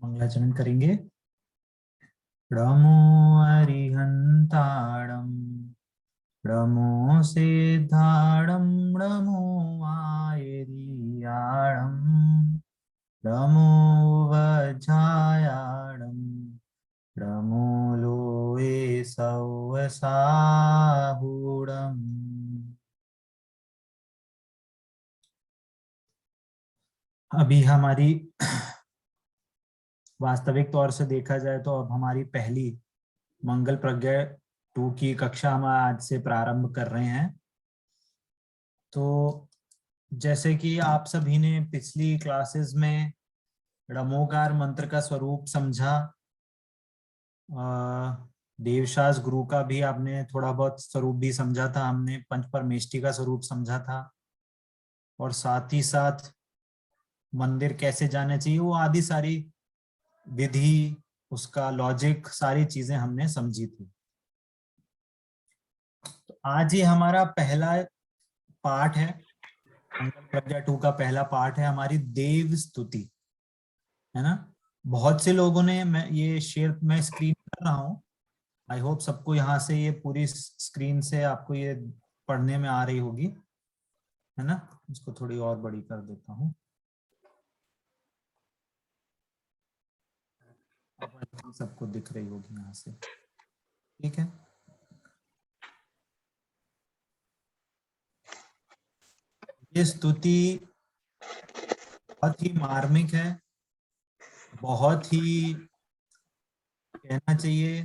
मंगलाचरण करेंगे। नमो अरिहंताणं नमो सिद्धाणं नमो आयर्याणं नमो वज्रायाणं नमो लोये सवसाहूणम्। अभी हमारी वास्तविक तौर से देखा जाए तो अब हमारी पहली मंगल प्रज्ञा 2 की कक्षा हम आज से प्रारंभ कर रहे हैं। तो जैसे कि आप सभी ने पिछली क्लासेस में णमोकार मंत्र का स्वरूप समझा, देवशास गुरु का भी आपने थोड़ा बहुत स्वरूप भी समझा था, हमने पंच परमेष्टि का स्वरूप समझा था, और साथ ही साथ मंदिर कैसे जाना चाहिए वो आदि सारी विधि, उसका लॉजिक, सारी चीजें हमने समझी थी। तो आज ये हमारा पहला पाठ है, मंगल प्रज्ञा 2 का पहला पाठ है हमारी देव स्तुति, है ना। बहुत से लोगों ने, मैं स्क्रीन कर रहा हूँ, आई होप सबको यहाँ से ये पूरी स्क्रीन से आपको ये पढ़ने में आ रही होगी, है ना। इसको थोड़ी और बड़ी कर देता हूँ, सबको दिख रही होगी यहाँ से, ठीक है। ये स्तुति बहुत ही मार्मिक है, बहुत ही कहना चाहिए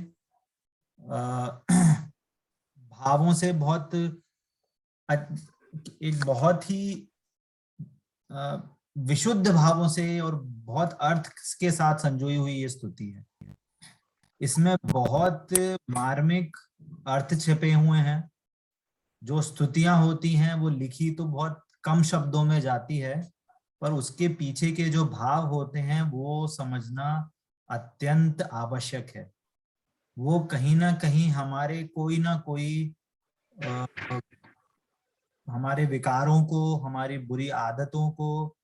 भावों से बहुत एक बहुत ही विशुद्ध भावों से और बहुत अर्थ के साथ संजोई हुई ये स्तुति है। इसमें बहुत मार्मिक अर्थ छिपे हुए हैं। जो स्तुतियां होती हैं वो लिखी तो बहुत कम शब्दों में जाती है, पर उसके पीछे के जो भाव होते हैं वो समझना अत्यंत आवश्यक है। वो कहीं ना कहीं हमारे कोई ना कोई हमारे विकारों को, हमारी बुरी आदतों को,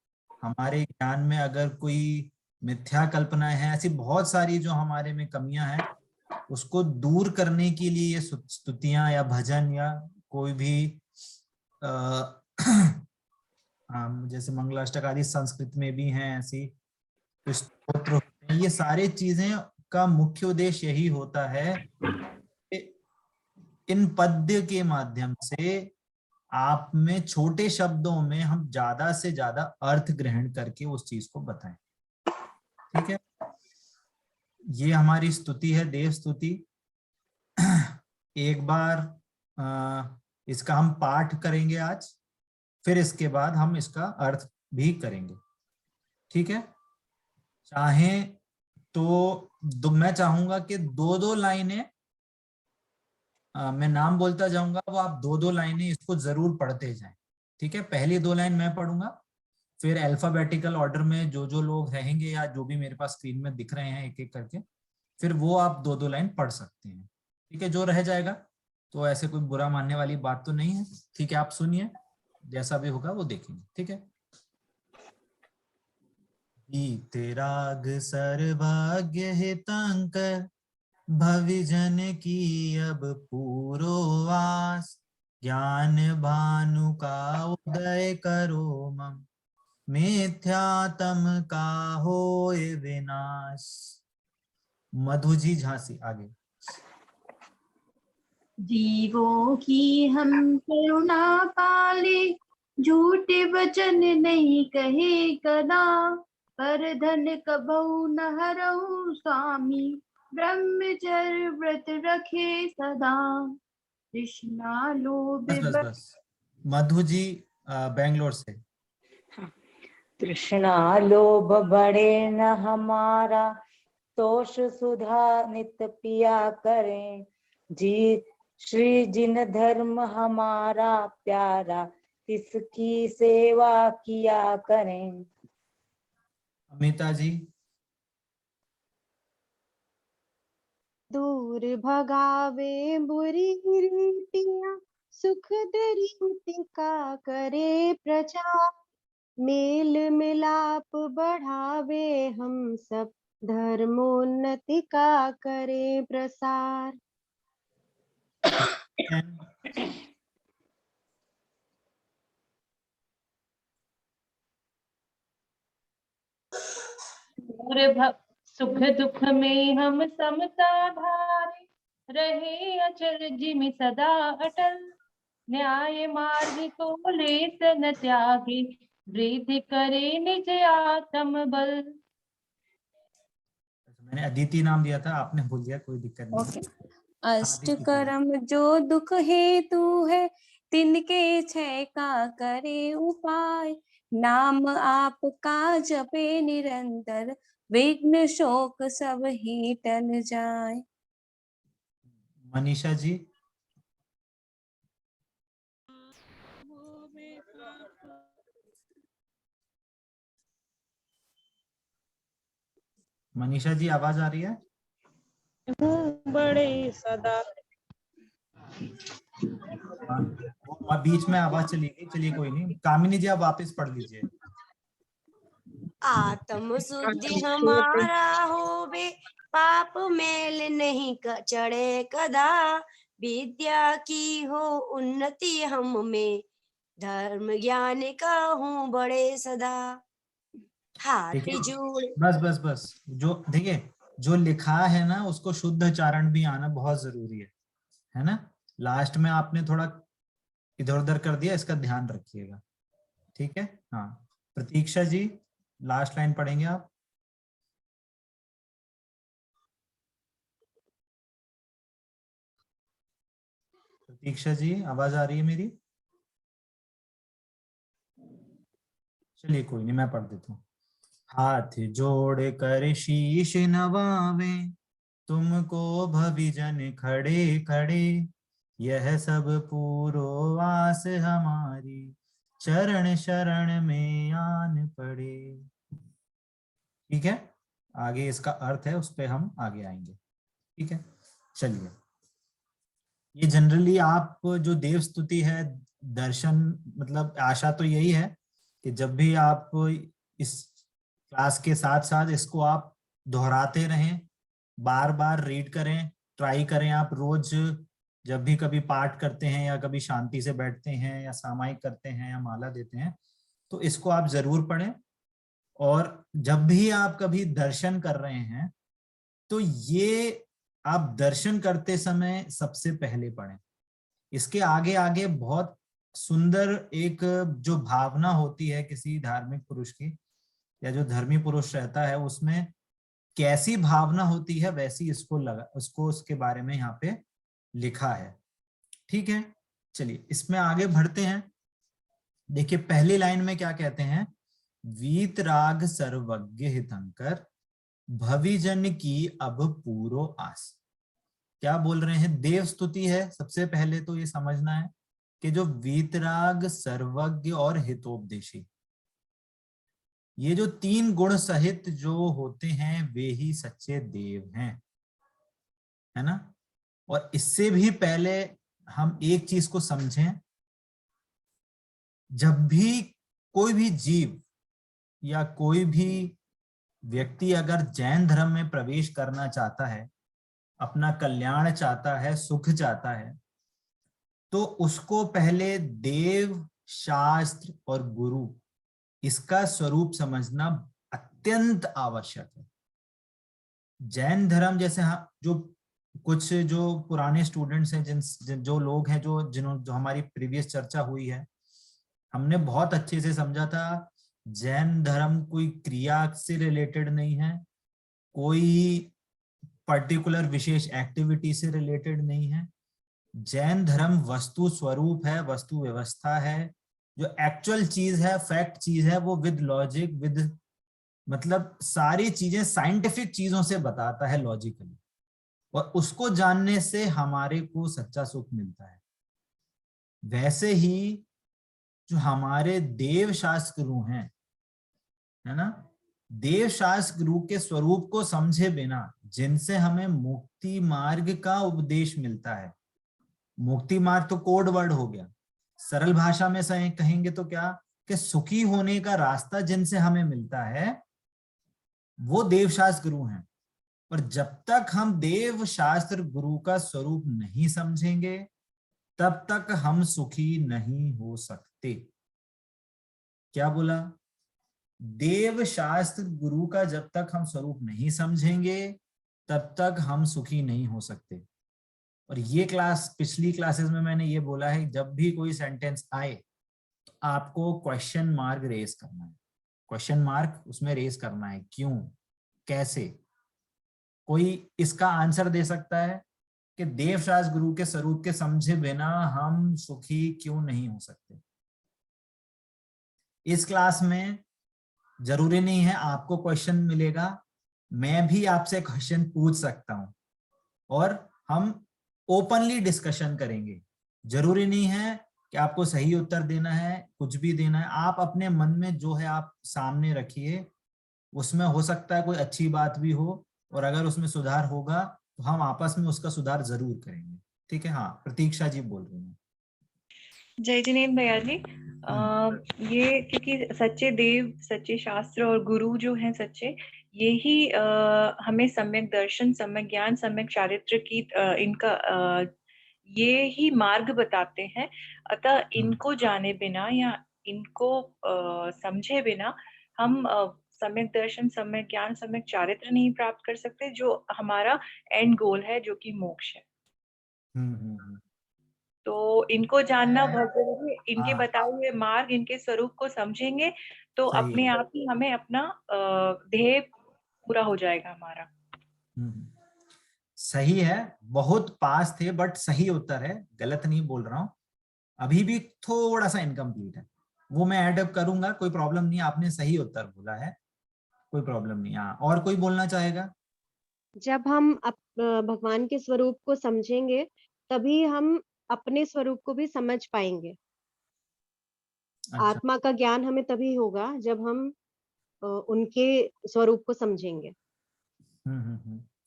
हमारे ज्ञान में अगर कोई मिथ्या कल्पनाएं हैं, ऐसी बहुत सारी जो हमारे में कमियां हैं, उसको दूर करने के लिए ये स्तुतियां या भजन या कोई भी जैसे मंगलाष्टक आदि संस्कृत में भी हैं ऐसी कुछ स्तोत्र होते हैं। ये सारे चीजें का मुख्य उद्देश्य यही होता है कि इन पद्य के माध्यम से आप में छोटे शब्दों में हम ज्यादा से ज्यादा अर्थ ग्रहण करके उस चीज को बताएं, ठीक है। ये हमारी स्तुति है, देव स्तुति। एक बार इसका हम पाठ करेंगे आज, फिर इसके बाद हम इसका अर्थ भी करेंगे, ठीक है। चाहे तो मैं चाहूंगा कि दो दो लाइनें मैं नाम बोलता जाऊंगा, वो आप दो दो लाइनें इसको जरूर पढ़ते जाएं, ठीक है। पहली 2 लाइन मैं पढ़ूंगा, फिर अल्फाबेटिकल ऑर्डर में जो जो लोग रहेंगे या जो भी मेरे पास स्क्रीन में दिख रहे हैं एक एक करके, फिर वो आप 2 2 लाइन पढ़ सकते हैं, ठीक है। जो रह जाएगा तो ऐसे कोई बुरा मानने वाली बात तो नहीं है, ठीक है। आप सुनिए, जैसा भी होगा वो देखेंगे, ठीक है। वीतराग सर्वज्ञ हितंकर भविजन की अब पूरो वास, ज्ञान भानु का उदय करो मम, मिथ्यातम का होए विनाश। मधुजी झांसी आगे। जीवों की हम करुणा पाले, झूठे वचन नहीं कहे कदा, पर धन कबहु न हरऊ स्वामी, ब्रह्मचर्य व्रत रखे सदा। तृष्णा लोभ बस बस बस, मधुजी बेंगलोर से। तृष्णा लोभ बढ़े न हमारा, तोष सुधा नित पिया करें। जी श्री जिन धर्म हमारा प्यारा, तिसकी सेवा किया करें। अमिता जी। दूर भगावे बुरी रीतियां, सुख रीति का करे प्रचार, मेल मिलाप बढ़ावे हम सब धर्मोन्नति का करे प्रसार। और सुख दुख में हम समता धारे, रहे अचल जिमि सदा अटल। न्याय मार्ग को लेत न त्यागे, वृद्धि करे निज आत्म बल। मैंने अदिति नाम दिया था, आपने भूल दिया, कोई दिक्कत नहीं। ओके। हाँ, अष्ट अदिति कर्म जो दुख हेतु है, तिनके क्षय का करे उपाय। नाम आपका जपे निरंतर, विघ्न शोक सब ही टल जाए। मनीषा जी। मनीषा जी आवाज आ रही है? बड़े सदा। हाँ, बीच में आवाज चली गई, चलिए कोई नहीं। कामिनी जी आप वापस पढ़ लीजिए। आत्म शुद्धि हमारा होवे, पाप मेल नहीं चढ़े कदा। विद्या की हो उन्नति हम में, धर्म ज्ञान का हूँ बड़े सदा। हाथ जोड़। बस बस बस, जो देखिए जो लिखा है ना उसको शुद्ध उच्चारण भी आना बहुत जरूरी है ना। लास्ट में आपने थोड़ा इधर उधर कर दिया, इसका ध्यान रखिएगा, ठीक है। हाँ, प्रतीक्षा जी लास्ट लाइन पढ़ेंगे आप। प्रतीक्षा जी आवाज आ रही है मेरी? चलिए कोई नहीं, मैं पढ़ देता हूँ। हाथ जोड़ कर शीश नवावे, तुमको भविजन खड़े खड़े। यह सब पूरो आस हमारी, चरण शरण में आन पड़े। ठीक है, आगे इसका अर्थ है, उस पे हम आगे आएंगे। ठीक है, चलिए। ये जनरली आप जो देव स्तुति है, दर्शन, मतलब आशा तो यही है कि जब भी आप इस क्लास के साथ साथ इसको आप दोहराते रहें, बार बार रीड करें, ट्राई करें। आप रोज जब भी कभी पाठ करते हैं या कभी शांति से बैठते हैं या सामायिक करते हैं या माला देते हैं, तो इसको आप जरूर पढ़ें। और जब भी आप कभी दर्शन कर रहे हैं तो ये आप दर्शन करते समय सबसे पहले पढ़ें। इसके आगे आगे बहुत सुंदर एक जो भावना होती है किसी धार्मिक पुरुष की, या जो धर्मी पुरुष रहता है उसमें कैसी भावना होती है, वैसी उसको उसके बारे में यहाँ पे लिखा है। ठीक है, चलिए इसमें आगे बढ़ते हैं। देखिए पहली लाइन में क्या कहते हैं, वीतराग सर्वज्ञ हितंकर, भविजन की अब पूरो आस। क्या बोल रहे हैं, देव स्तुति है। सबसे पहले तो ये समझना है कि जो वीतराग, सर्वज्ञ और हितोपदेशी, ये जो तीन गुण सहित जो होते हैं वे ही सच्चे देव हैं, है ना। और इससे भी पहले हम एक चीज को समझें, जब भी कोई भी जीव या कोई भी व्यक्ति अगर जैन धर्म में प्रवेश करना चाहता है, अपना कल्याण चाहता है, सुख चाहता है, तो उसको पहले देव, शास्त्र और गुरु, इसका स्वरूप समझना अत्यंत आवश्यक है। जैन धर्म जैसे जो कुछ जो पुराने स्टूडेंट्स हैं, जो लोग हैं जो हमारी प्रीवियस चर्चा हुई है, हमने बहुत अच्छे से समझा था जैन धर्म कोई क्रिया से रिलेटेड नहीं है, कोई पर्टिकुलर विशेष एक्टिविटी से रिलेटेड नहीं है। जैन धर्म वस्तु स्वरूप है, वस्तु व्यवस्था है। जो एक्चुअल चीज है, फैक्ट चीज है, वो विद लॉजिक, विद मतलब सारी चीजें साइंटिफिक चीजों से बताता है लॉजिकली, और उसको जानने से हमारे को सच्चा सुख मिलता है। वैसे ही जो हमारे देव शास्त्र गुरु हैं, है ना, देव शास्त्र गुरु के स्वरूप को समझे बिना, जिनसे हमें मुक्ति मार्ग का उपदेश मिलता है। मुक्ति मार्ग तो कोड वर्ड हो गया, सरल भाषा में कहेंगे तो क्या, कि सुखी होने का रास्ता जिनसे हमें मिलता है, वो देव शास्त्र गुरु हैं। और जब तक हम देव शास्त्र गुरु का स्वरूप नहीं समझेंगे तब तक हम सुखी नहीं हो सकते। क्या बोला? देव शास्त्र गुरु का जब तक हम स्वरूप नहीं समझेंगे तब तक हम सुखी नहीं हो सकते। और ये क्लास, पिछली क्लासेस में मैंने ये बोला है, जब भी कोई सेंटेंस आए तो आपको क्वेश्चन मार्क रेज करना है। क्वेश्चन मार्क उसमें रेज करना है, क्यों, कैसे। कोई इसका आंसर दे सकता है कि देव शास्त्र गुरु के स्वरूप के समझे बिना हम सुखी क्यों नहीं हो सकते। इस क्लास में जरूरी नहीं है आपको क्वेश्चन मिलेगा, मैं भी आपसे क्वेश्चन पूछ सकता हूं और हम ओपनली डिस्कशन करेंगे। जरूरी नहीं है कि आपको सही उत्तर देना है, कुछ भी देना है। आप अपने मन में जो है आप सामने रखिए, उसमें हो सकता है कोई अच्छी बात भी हो और अगर उसमें सुधार होगा तो हम आपस में उसका सुधार जरूर करेंगे। ठीक है? हाँ, प्रतीक्षा जी बोल रही हैं। जय जिनेन्द्र भैया जी, ये क्योंकि सच्चे देव, सच्चे शास्त्र और गुरु जो हैं सच्चे, ये ही हमें सम्यक दर्शन, सम्यक ज्ञान, सम्यक चारित्र की इनका ये ही मार्ग बताते हैं। अतः इनको जाने बिना या इनको समझे बिना हम सम्यक दर्शन, सम्यक ज्ञान, सम्यक चारित्र नहीं प्राप्त कर सकते, जो हमारा एंड गोल है, जो कि मोक्ष है। तो इनको जानना बहुत जरूरी है। इनके बताए हुए मार्ग, इनके स्वरूप को समझेंगे तो अपने आप ही हमें अपना ध्येय पूरा हो जाएगा हमारा। सही है, बहुत पास थे, बट सही उत्तर है, गलत नहीं बोल रहा हूँ। अभी भी थोड़ा सा इनकम्प्लीट है, वो मैं ऐड अप करूंगा, कोई प्रॉब्लम नहीं। आपने सही उत्तर बोला है, कोई प्रॉब्लम नहीं। हाँ, और कोई बोलना चाहेगा? जब हम भगवान के स्वरूप को समझेंगे तभी हम अपने स्वरूप को भी समझ पाएंगे। अच्छा। आत्मा का ज्ञान हमें तभी होगा जब हम उनके स्वरूप को समझेंगे।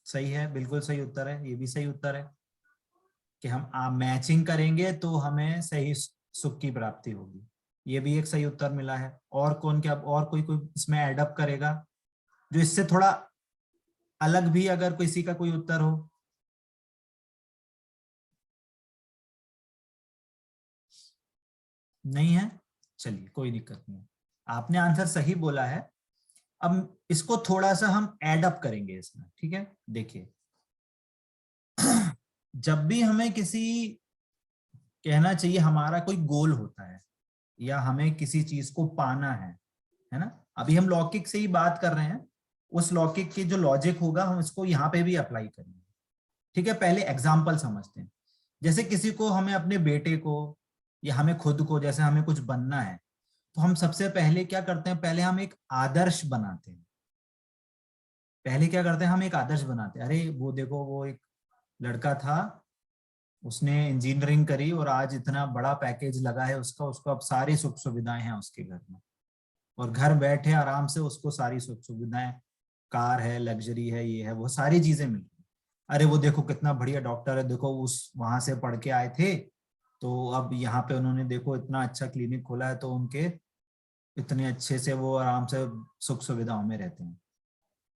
सही है, बिल्कुल सही उत्तर है। ये भी सही उत्तर है कि हम मैचिंग करेंगे तो हमें सही सुख की प्राप्ति होगी। ये भी एक सही उत्तर मिला है। और कौन, क्या और कोई इसमें ऐड अप करेगा जो इससे थोड़ा अलग भी, अगर किसी का कोई उत्तर हो? नहीं है? चलिए, कोई दिक्कत नहीं है, आपने आंसर सही बोला है। अब इसको थोड़ा सा हम ऐड अप करेंगे इसमें। ठीक है? देखिए, जब भी हमें किसी, कहना चाहिए हमारा कोई गोल होता है या हमें किसी चीज को पाना है ना? अभी हम लौकिक से ही बात कर रहे हैं, उस लौकिक की जो लॉजिक होगा हम इसको यहाँ पे भी अप्लाई करेंगे। ठीक है? पहले एग्जाम्पल समझते हैं। जैसे किसी को, हमें अपने बेटे को या हमें खुद को, जैसे हमें कुछ बनना है तो हम सबसे पहले क्या करते हैं? पहले हम एक आदर्श बनाते हैं। पहले क्या करते हैं? हम एक आदर्श बनाते हैं। अरे वो देखो, वो एक लड़का था, उसने इंजीनियरिंग करी और आज इतना बड़ा पैकेज लगा है उसका, उसको अब सारी सुख सुविधाएं हैं उसके घर में, और घर बैठे आराम से उसको सारी सुख सुविधाएं, कार है, लग्जरी है, ये है, वो सारी चीजें मिल रही। अरे वो देखो कितना बढ़िया डॉक्टर है, देखो उस वहां से पढ़ के आए थे तो अब यहाँ पे उन्होंने देखो इतना अच्छा क्लिनिक खोला है, तो उनके इतने अच्छे से वो आराम से सुख सुविधाओं में रहते हैं।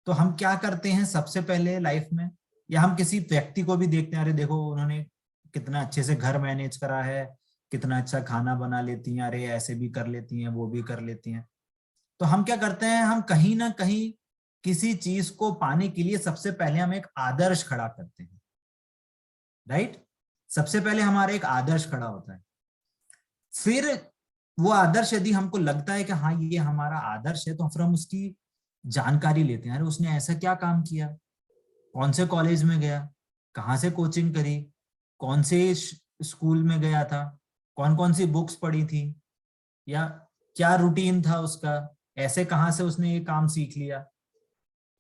तो हम क्या करते हैं सबसे पहले लाइफ में, या हम किसी व्यक्ति को भी देखते हैं, अरे देखो उन्होंने कितना अच्छे से घर मैनेज करा है, कितना अच्छा खाना बना लेती हैं, अरे ऐसे भी कर लेती हैं, वो भी कर लेती हैं। तो हम क्या करते हैं? हम कहीं ना कहीं किसी चीज को पाने के लिए सबसे पहले हम एक आदर्श खड़ा करते हैं। राइट? सबसे पहले हमारा एक आदर्श खड़ा होता है। फिर वो आदर्श यदि हमको लगता है कि हाँ ये हमारा आदर्श है, तो फिर हम उसकी जानकारी लेते हैं। अरे उसने ऐसा क्या काम किया, कौन से कॉलेज में गया, कहाँ से कोचिंग करी, कौन से स्कूल में गया था, कौन कौन सी बुक्स पढ़ी थी, या क्या रूटीन था उसका, ऐसे कहाँ से उसने ये काम सीख लिया।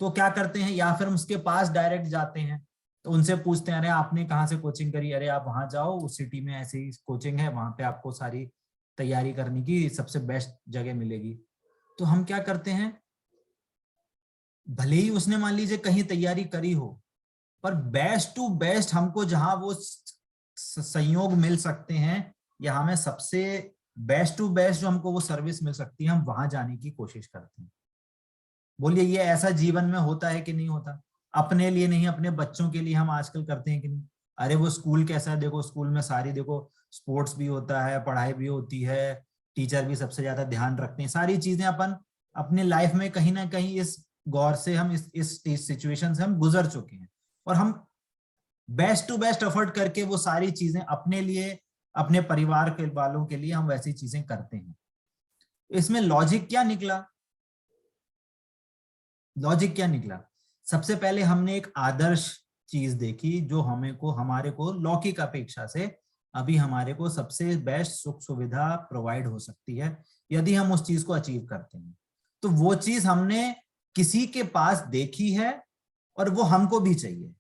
तो क्या करते हैं? या फिर हम उसके पास डायरेक्ट जाते हैं, तो उनसे पूछते हैं, अरे आपने कहाँ से कोचिंग करी, अरे आप वहां जाओ, उस सिटी में ऐसी कोचिंग है, वहां पे आपको सारी तैयारी करने की सबसे बेस्ट जगह मिलेगी। तो हम क्या करते हैं? भले ही उसने मान लीजिए कहीं तैयारी करी हो, पर बेस्ट टू बेस्ट हमको जहां वो संयोग मिल सकते हैं, या हमें सबसे बेस्ट टू बेस्ट जो हमको वो सर्विस मिल सकती है, हम वहां जाने की कोशिश करते हैं। बोलिए ये ऐसा जीवन में होता है कि नहीं होता? अपने लिए नहीं, अपने बच्चों के लिए हम आजकल करते हैं कि नहीं? अरे वो स्कूल कैसा है, देखो स्कूल में सारी, देखो स्पोर्ट्स भी होता है, पढ़ाई भी होती है, टीचर भी सबसे ज्यादा ध्यान रखते हैं, सारी चीजें अपन अपने लाइफ में कहीं ना कहीं इस गौर से हम इस सिचुएशन से हम गुजर चुके हैं, और हम बेस्ट टू बेस्ट एफर्ट करके वो सारी चीजें अपने लिए, अपने परिवार के वालों के लिए हम वैसी चीजें करते हैं। इसमें लॉजिक क्या निकला? लॉजिक क्या निकला? सबसे पहले हमने एक आदर्श चीज देखी जो हमारे को लौकिक अपेक्षा से अभी हमारे को सबसे बेस्ट सुख सुविधा प्रोवाइड हो सकती है यदि हम उस चीज को अचीव करते हैं। तो वो चीज हमने किसी के पास देखी है और वो हमको भी चाहिए।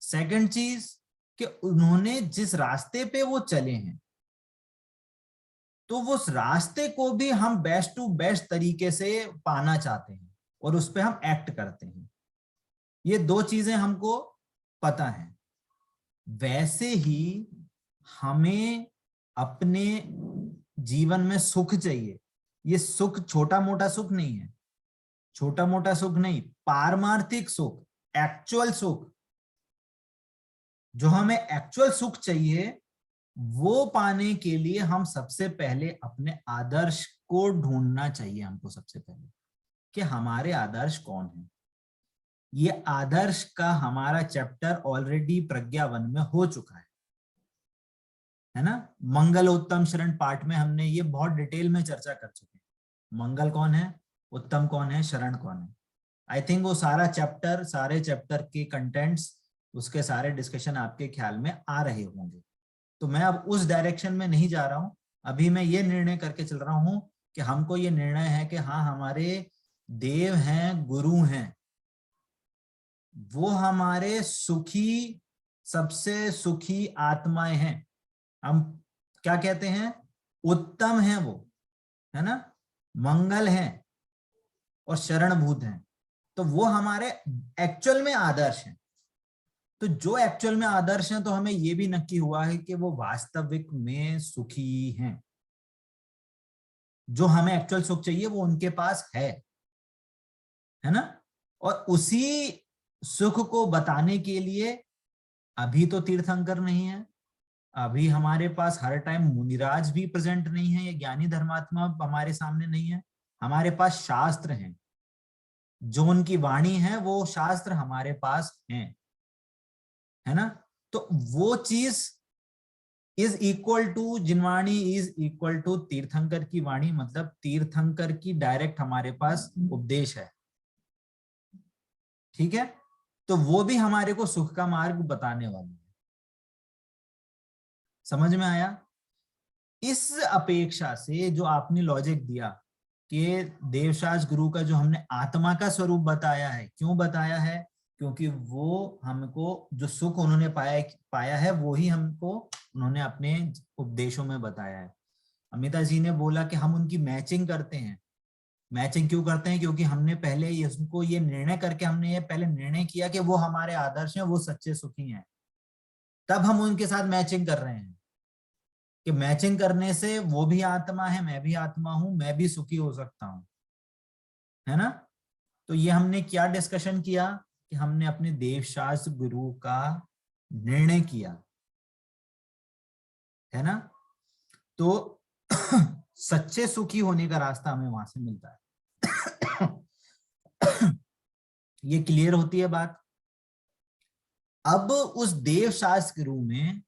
सेकंड चीज कि उन्होंने जिस रास्ते पे वो चले हैं, तो वो उस रास्ते को भी हम बेस्ट टू बेस्ट तरीके से पाना चाहते हैं और उस पे हम एक्ट करते हैं। ये दो चीजें हमको पता है। वैसे ही हमें अपने जीवन में सुख चाहिए। ये सुख छोटा मोटा सुख नहीं है, छोटा मोटा सुख नहीं, पारमार्थिक सुख, एक्चुअल सुख। जो हमें एक्चुअल सुख चाहिए वो पाने के लिए हम सबसे पहले अपने आदर्श को ढूंढना चाहिए हमको, सबसे पहले कि हमारे आदर्श कौन है। ये आदर्श का हमारा चैप्टर ऑलरेडी प्रज्ञा वन में हो चुका है ना? मंगल उत्तम शरण पाठ में हमने ये बहुत डिटेल में चर्चा कर चुके हैं। मंगल कौन है, उत्तम कौन है, शरण कौन है। आई थिंक वो सारा चैप्टर, सारे चैप्टर के कंटेंट्स, उसके सारे डिस्कशन आपके ख्याल में आ रहे होंगे। तो मैं अब उस डायरेक्शन में नहीं जा रहा हूं। अभी मैं ये निर्णय करके चल रहा हूं कि हमको ये निर्णय है कि हाँ, हमारे देव हैं, गुरु हैं, वो हमारे सुखी, सबसे सुखी आत्माएं हैं। हम क्या कहते हैं? उत्तम हैं वो, है ना, मंगल हैं और शरणभूत हैं। तो वो हमारे एक्चुअल में आदर्श हैं। तो जो एक्चुअल में आदर्श हैं, तो हमें ये भी नक्की हुआ है कि वो वास्तविक में सुखी हैं। जो हमें एक्चुअल सुख चाहिए वो उनके पास है ना? और उसी सुख को बताने के लिए अभी तो तीर्थंकर नहीं है, अभी हमारे पास हर टाइम मुनिराज भी प्रेजेंट नहीं है, ये ज्ञानी धर्मात्मा हमारे सामने नहीं है। हमारे पास शास्त्र हैं, जो उनकी वाणी है वो शास्त्र हमारे पास हैं, है ना? तो वो चीज is equal to, Jinvani is equal to तीर्थंकर की वाणी, मतलब तीर्थंकर की डायरेक्ट हमारे पास उपदेश है। ठीक है? तो वो भी हमारे को सुख का मार्ग बताने वाली है। समझ में आया? इस अपेक्षा से जो आपने लॉजिक दिया कि देवशास गुरु का जो हमने आत्मा का स्वरूप बताया है, क्यों बताया है? क्योंकि वो हमको जो सुख उन्होंने पाया है वो ही हमको उन्होंने अपने उपदेशों में बताया है। अमिता जी ने बोला कि हम उनकी मैचिंग करते हैं। मैचिंग क्यों करते हैं? क्योंकि हमने पहले इसको ये निर्णय करके, हमने ये पहले निर्णय किया कि वो हमारे आदर्श हैं, वो सच्चे सुखी हैं, तब हम उनके साथ मैचिंग कर रहे हैं। कि मैचिंग करने से वो भी आत्मा है, मैं भी आत्मा हूं, मैं भी सुखी हो सकता हूं, है ना? तो ये हमने क्या डिस्कशन किया कि हमने अपने देवशास्त्र गुरु का निर्णय किया, है ना? तो सच्चे सुखी होने का रास्ता हमें वहां से मिलता है। ये क्लियर होती है बात? अब उस देवशास्त्र गुरु में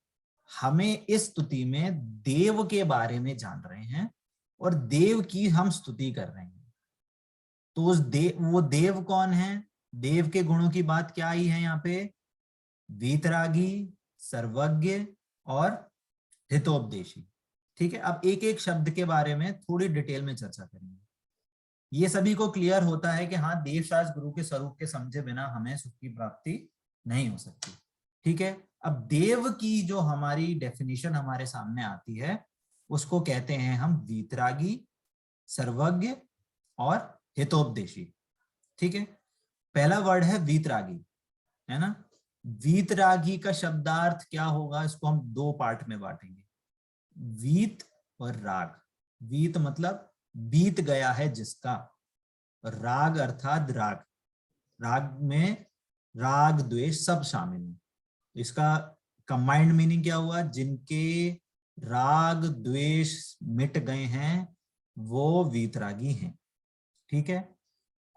हमें इस स्तुति में देव के बारे में जान रहे हैं और देव की हम स्तुति कर रहे हैं। तो वो देव कौन है? देव के गुणों की बात क्या आई है यहाँ पे? वीतरागी, सर्वज्ञ और हितोपदेशी। ठीक है, अब एक एक शब्द के बारे में थोड़ी डिटेल में चर्चा करेंगे। ये सभी को क्लियर होता है कि हाँ, देवशास्त्र गुरु के स्वरूप के समझे बिना हमें सुख की प्राप्ति नहीं हो सकती। ठीक है, अब देव की जो हमारी डेफिनेशन हमारे सामने आती है उसको कहते हैं हम वीतरागी, सर्वज्ञ और हितोपदेशी। ठीक है, पहला वर्ड है वीतरागी, है ना? वीतरागी का शब्दार्थ क्या होगा? इसको हम दो पार्ट में बांटेंगे, वीत और राग। वीत मतलब बीत गया है जिसका, राग अर्थात राग, राग में राग द्वेष सब शामिल है। इसका कंबाइंड मीनिंग क्या हुआ? जिनके राग द्वेष मिट गए हैं वो वीतरागी हैं। ठीक है,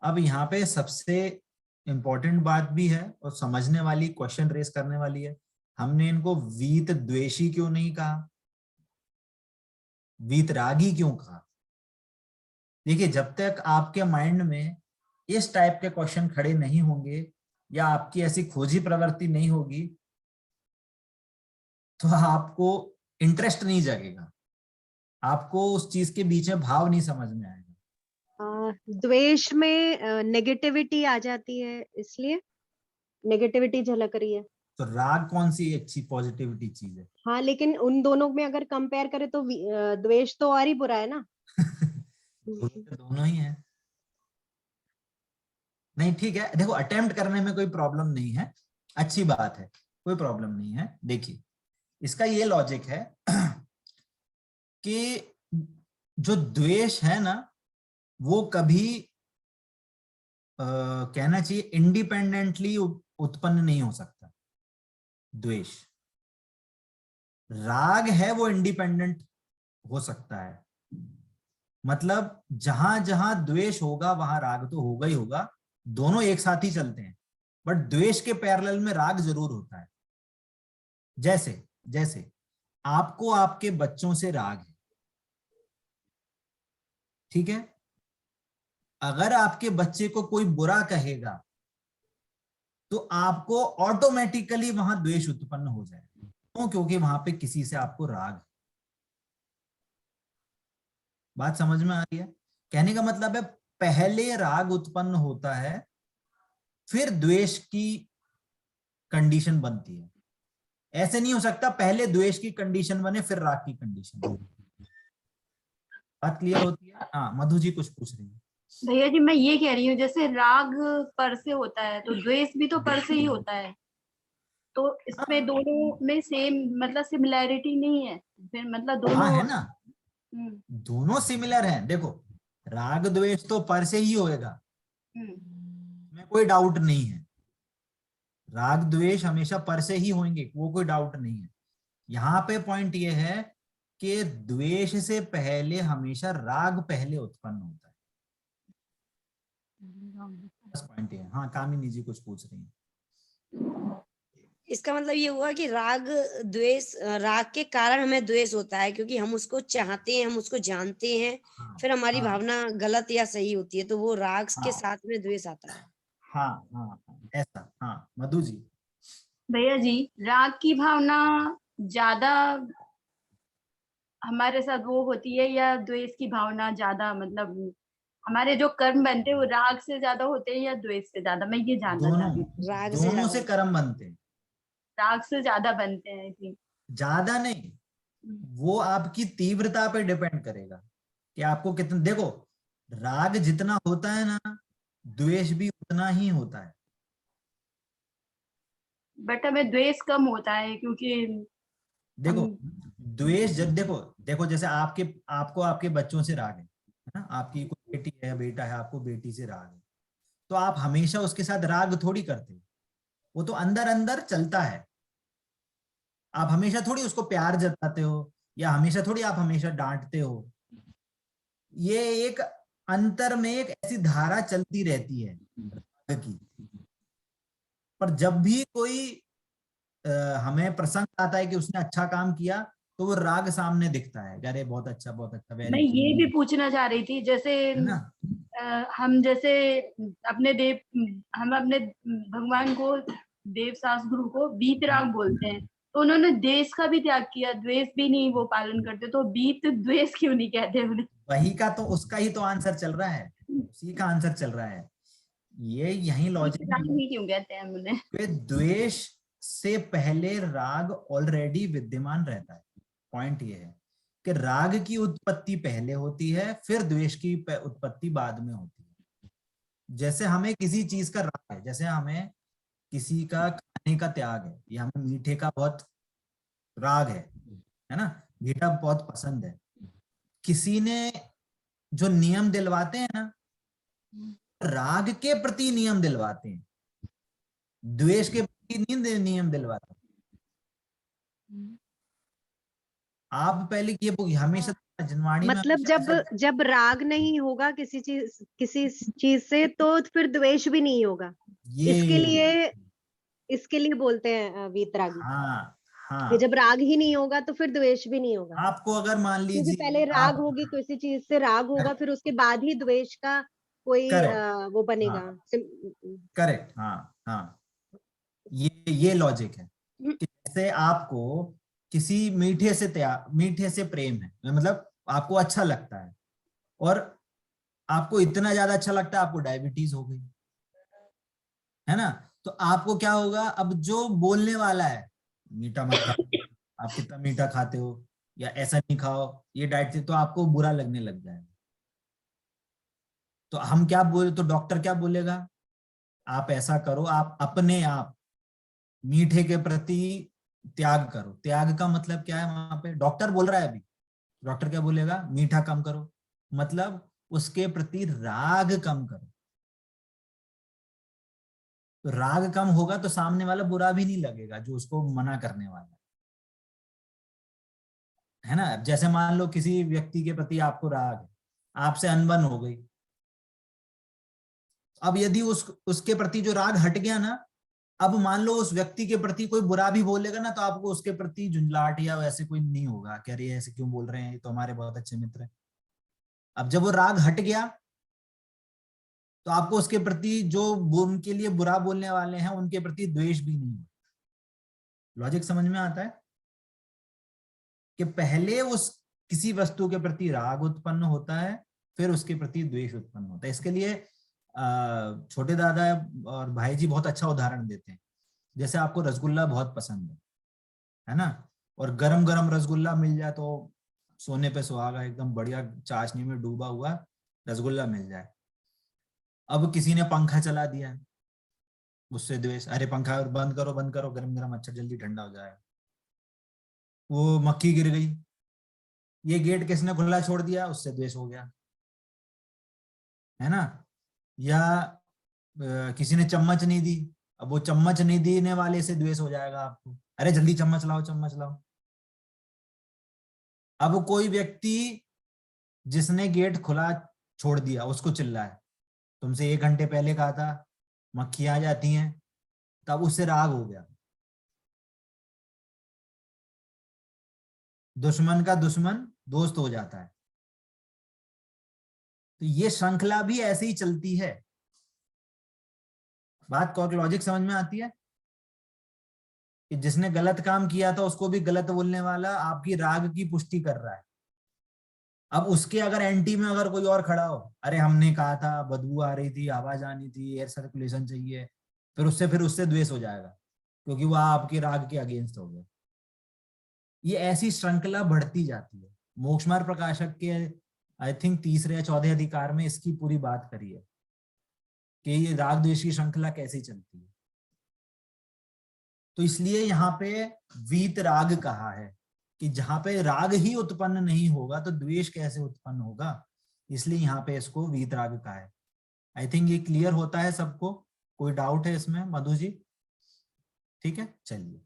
अब यहाँ पे सबसे इंपॉर्टेंट बात भी है और समझने वाली, क्वेश्चन रेस करने वाली है, हमने इनको वीत द्वेषी क्यों नहीं कहा, वीतरागी क्यों कहा? देखिए, जब तक आपके माइंड में इस टाइप के क्वेश्चन खड़े नहीं होंगे या आपकी ऐसी खोजी प्रवृत्ति नहीं होगी तो आपको इंटरेस्ट नहीं जगेगा, आपको उस चीज के बीच में भाव नहीं समझ में आएगा। द्वेष में नेगेटिविटी आ जाती है, इसलिए नेगेटिविटी झलक रही है। तो राग कौन सी अच्छी पॉजिटिविटी चीज है? हाँ, लेकिन उन दोनों में अगर कंपेयर करें तो द्वेष तो और ही बुरा है ना। दोनों ही है। नहीं ठीक है, देखो अटेम्प्ट करने में कोई प्रॉब्लम नहीं है, अच्छी बात है, कोई प्रॉब्लम नहीं है। देखिए इसका ये लॉजिक है कि जो द्वेष है ना वो कभी कहना चाहिए इंडिपेंडेंटली उत्पन्न नहीं हो सकता। द्वेष, राग है वो इंडिपेंडेंट हो सकता है, मतलब जहां जहां द्वेष होगा वहां राग तो होगा ही होगा, दोनों एक साथ ही चलते हैं, बट द्वेष के पैरेलल में राग जरूर होता है। जैसे जैसे आपको आपके बच्चों से राग है, ठीक है, अगर आपके बच्चे को कोई बुरा कहेगा तो आपको ऑटोमेटिकली वहां द्वेष उत्पन्न हो जाएगा। क्यों? क्योंकि वहां पे किसी से आपको राग है। बात समझ में आ रही है? कहने का मतलब है पहले राग उत्पन्न होता है फिर द्वेष की कंडीशन बनती है। ऐसे नहीं हो सकता पहले द्वेष की कंडीशन बने फिर राग की कंडीशन बने। बात क्लियर होती है? हाँ, मधु जी कुछ पूछ रही है। भैया जी मैं ये कह रही हूँ, जैसे राग पर से होता है तो द्वेष भी तो पर से ही होता है, तो इसमें दोनों में सेम मतलब सिमिलैरिटी नहीं है फिर, मतलब दोनों हाँ है ना, दोनों सिमिलर हैं। देखो राग द्वेष तो पर से ही होएगा, में कोई डाउट नहीं है, राग द्वेष हमेशा पर से ही होंगे, वो कोई डाउट नहीं है। यहाँ पे पॉइंट ये है कि द्वेष से पहले हमेशा राग पहले उत्पन्न होता है। बस पॉइंट ये है। हाँ कामिनी जी कुछ पूछ रही है। इसका मतलब ये हुआ कि राग द्वेष, राग के कारण हमें द्वेष होता है क्योंकि हम उसको चाहते हैं, हम उसको जानते हैं, हाँ, फिर हमारी हाँ, भावना गलत या सही होती है तो वो राग के हाँ, साथ में द्वेष आता है। हाँ हाँ ऐसा। हाँ मधु जी। भैया जी राग की भावना ज्यादा हमारे साथ वो होती है या द्वेष की भावना ज्यादा, मतलब हमारे जो कर्म बनते हैं वो राग से ज्यादा होते हैं या द्वेष से ज्यादा, मैं ये जानना चाहती हूँ। राग से दोनों से कर्म बनते हैं, राग से ज्यादा बनते हैं कि ज्यादा नहीं, वो आपकी तीव्रता पे डिपेंड करेगा कि आपको कितना। देखो राग जितना होता है ना द्वेष भी उतना ही होता है, बट हमें द्वेष कम होता है क्योंकि देखो द्वेष जब देखो जैसे आपको आपके बच्चों से राग है ना, आपकी कोई बेटी है बेटा है, आपको बेटी से राग है, तो आप हमेशा उसके साथ राग थोड़ी करते हो, वो तो अंदर अंदर चलता है। आप हमेशा थोड़ी उसको प्यार जताते हो या हमेशा थोड़ी आप हमेशा डांटते हो, ये एक अंतर में एक ऐसी धारा चलती रहती है राग की। पर जब भी कोई हमें प्रसंग आता है कि उसने अच्छा काम किया तो वो राग सामने दिखता है, अरे बहुत अच्छा मैं ये भी पूछना चाह रही थी, जैसे है ना। हम जैसे हम अपने भगवान को देव सास गुरु को वीतराग बोलते हैं, तो उन्होंने देश का भी त्याग किया, द्वेष भी नहीं वो पालन करते, तो वीत द्वेष क्यों नहीं कहते उन्हें? वही का तो उसका ही तो आंसर चल रहा है, उसी का आंसर चल रहा है। ये यही लॉजिक क्यों कहते हैं उन्हें? द्वेष से पहले राग ऑलरेडी विद्यमान रहता है। पॉइंट ये है कि राग की उत्पत्ति पहले होती है फिर द्वेष की उत्पत्ति बाद में होती है। जैसे हमें किसी चीज का राग है, जैसे हमें किसी का खाने का त्याग है या हमें मीठे का बहुत राग है ना, मीठा बहुत पसंद है, किसी ने जो नियम दिलवाते हैं ना राग के प्रति नियम दिलवाते हैं, द्वेष के प्रति नहीं नियम दिलवाते। आप पहले ये हमेशा जनवाणी में मतलब जब राग नहीं होगा किसी चीज से, तो फिर द्वेष भी नहीं होगा। इसके लिए बोलते हैं वीतरागी। हाँ हाँ, कि जब राग ही नहीं होगा तो फिर द्वेष भी नहीं होगा। आपको अगर मान क्योंकि लीजिए पहले राग होगी, किसी चीज से राग होगा, फिर उसके बाद ही द्वेष का कोई वो बनेगा। करेक्ट, हाँ हाँ, ये लॉजिक है कि जैसे आपको किसी मीठे से प्रेम है, मतलब आपको अच्छा लगता है, और आपको इतना ज्यादा अच्छा लगता है आपको डायबिटीज हो गई है ना, तो आपको क्या होगा, अब जो बोलने वाला है मीठा मत खाओ, आप कितना मीठा खाते हो, या ऐसा नहीं खाओ, ये डाइट से, तो आपको बुरा लगने लग जाएगा। तो हम क्या बोले, तो डॉक्टर क्या बोलेगा, आप ऐसा करो, आप अपने आप मीठे के प्रति त्याग करो। त्याग का मतलब क्या है, वहां पे डॉक्टर बोल रहा है, अभी डॉक्टर क्या बोलेगा, मीठा कम करो, मतलब उसके प्रति राग कम करो। तो राग कम होगा तो सामने वाला बुरा भी नहीं लगेगा, जो उसको मना करने वाला है ना। जैसे मान लो किसी व्यक्ति के प्रति आपको राग है, आपसे अनबन हो गई, अब यदि उसके प्रति जो राग हट गया ना, अब मान लो उस व्यक्ति के प्रति कोई बुरा भी बोलेगा ना, तो आपको उसके प्रति झुंझलाहट या वैसे कोई नहीं होगा, कह रही है ऐसे क्यों बोल रहे हैं, ये तो हमारे बहुत अच्छे मित्र हैं। अब जब वो राग हट गया तो आपको उसके प्रति जो उनके लिए बुरा बोलने वाले हैं उनके प्रति द्वेष भी नहीं है। लॉजिक समझ में आता है कि पहले उस किसी वस्तु के प्रति राग उत्पन्न होता है, फिर उसके प्रति द्वेष उत्पन्न होता है। इसके लिए छोटे दादा और भाई जी बहुत अच्छा उदाहरण देते हैं। जैसे आपको रसगुल्ला बहुत पसंद है ना, और गरम गरम रसगुल्ला मिल जाए तो सोने पे सुहागा, एकदम बढ़िया चाशनी में डूबा हुआ रसगुल्ला मिल जाए। अब किसी ने पंखा चला दिया, उससे द्वेष, अरे पंखा बंद करो, गरम गरम अच्छा जल्दी ठंडा हो जाए। वो मक्खी गिर गई, ये गेट किसने खुला छोड़ दिया, उससे द्वेष हो गया, है ना। या किसी ने चम्मच नहीं दी, अब वो चम्मच नहीं देने वाले से द्वेष हो जाएगा आपको, अरे जल्दी चम्मच लाओ। अब कोई व्यक्ति जिसने गेट खुला छोड़ दिया उसको चिल्लाए, तुमसे 1 घंटे पहले कहा था, मक्खी आ जाती हैं, तब उससे राग हो गया। दुश्मन का दुश्मन दोस्त हो जाता है। तो ये श्रृंखला भी ऐसे ही चलती है। बात को लॉजिक समझ में आती है कि जिसने गलत काम किया था उसको भी गलत बोलने वाला आपकी राग की पुष्टि कर रहा है। अब उसके अगर एंटी में अगर कोई और खड़ा हो, अरे हमने कहा था, बदबू आ रही थी, आवाज आनी थी, एयर सर्कुलेशन चाहिए, फिर उससे द्वेष हो जाएगा क्योंकि वह आपके राग के अगेंस्ट हो गया। ये ऐसी श्रृंखला बढ़ती जाती है। मोक्ष मार्ग प्रकाशक के आई थिंक 3 या 14 अधिकार में इसकी पूरी बात करी है कि ये राग द्वेष की श्रृंखला कैसे चलती है। तो इसलिए यहाँ पे वीत राग कहा है कि जहां पे राग ही उत्पन्न नहीं होगा तो द्वेष कैसे उत्पन्न होगा, इसलिए यहाँ पे इसको वीत राग कहा है। आई थिंक ये क्लियर होता है सबको, कोई डाउट है इसमें मधु जी? ठीक है, चलिए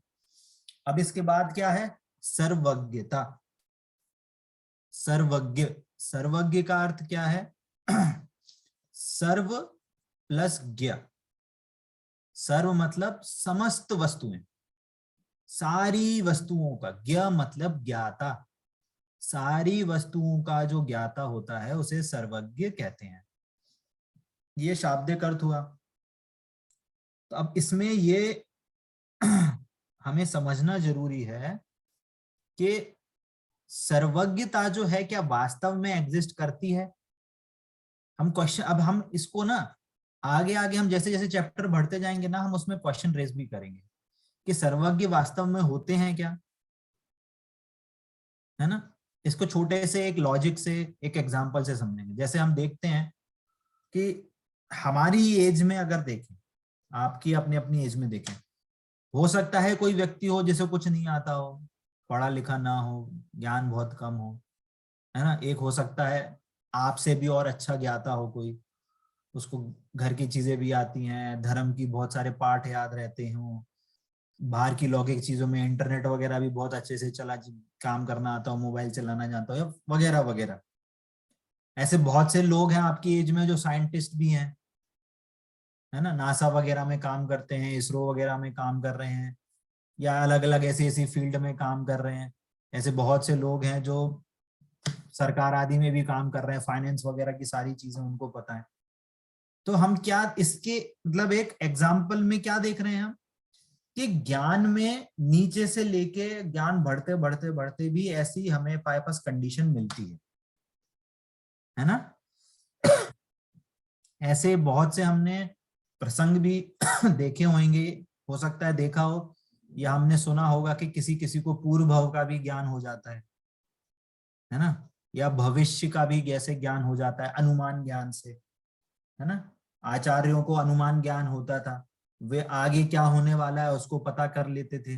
अब इसके बाद क्या है, सर्वज्ञता। सर्वज्ञ का अर्थ क्या है? सर्व प्लस ज्ञ। सर्व मतलब समस्त वस्तुएं, सारी वस्तुओं का, ज्ञ मतलब ज्ञाता, सारी वस्तुओं का जो ज्ञाता होता है उसे सर्वज्ञ कहते हैं। ये शाब्दिक अर्थ हुआ। तो अब इसमें ये हमें समझना जरूरी है कि सर्वज्ञता जो है क्या वास्तव में एग्जिस्ट करती है। हम क्वेश्चन, अब हम इसको ना आगे हम जैसे जैसे चैप्टर बढ़ते जाएंगे ना, हम उसमें क्वेश्चन रेज भी करेंगे कि सर्वज्ञ वास्तव में होते हैं क्या, है ना। इसको छोटे से एक लॉजिक से, एक एग्जांपल से समझेंगे। जैसे हम देखते हैं कि हमारी एज में अगर देखें, आपकी अपनी अपनी एज में देखें, हो सकता है कोई व्यक्ति हो जिसे कुछ नहीं आता हो, पढ़ा लिखा ना हो, ज्ञान बहुत कम हो, है ना। एक हो सकता है आपसे भी और अच्छा ज्ञाता हो कोई, उसको घर की चीजें भी आती हैं, धर्म की बहुत सारे पाठ याद रहते हों, बाहर की लौकिक चीजों में इंटरनेट वगैरह भी बहुत अच्छे से काम करना आता हो, मोबाइल चलाना जानता हो, या वगैरह वगैरह। ऐसे बहुत से लोग हैं आपकी एज में जो साइंटिस्ट भी हैं, है ना, नासा वगैरह में काम करते हैं, इसरो वगैरह में काम कर रहे हैं, या अलग अलग ऐसी ऐसी फील्ड में काम कर रहे हैं। ऐसे बहुत से लोग हैं जो सरकार आदि में भी काम कर रहे हैं, फाइनेंस वगैरह की सारी चीजें उनको पता है। तो हम क्या इसके मतलब एक एग्जाम्पल में क्या देख रहे हैं हम, कि ज्ञान में नीचे से लेके ज्ञान बढ़ते बढ़ते बढ़ते भी ऐसी हमें पास कंडीशन मिलती है ना। ऐसे बहुत से हमने प्रसंग भी देखे होंगे, हो सकता है देखा हो, या हमने सुना होगा कि किसी किसी को पूर्व भव का भी ज्ञान हो जाता है ना, या भविष्य का भी जैसे ज्ञान हो जाता है अनुमान ज्ञान से, है ना। आचार्यों को अनुमान ज्ञान होता था, वे आगे क्या होने वाला है उसको पता कर लेते थे,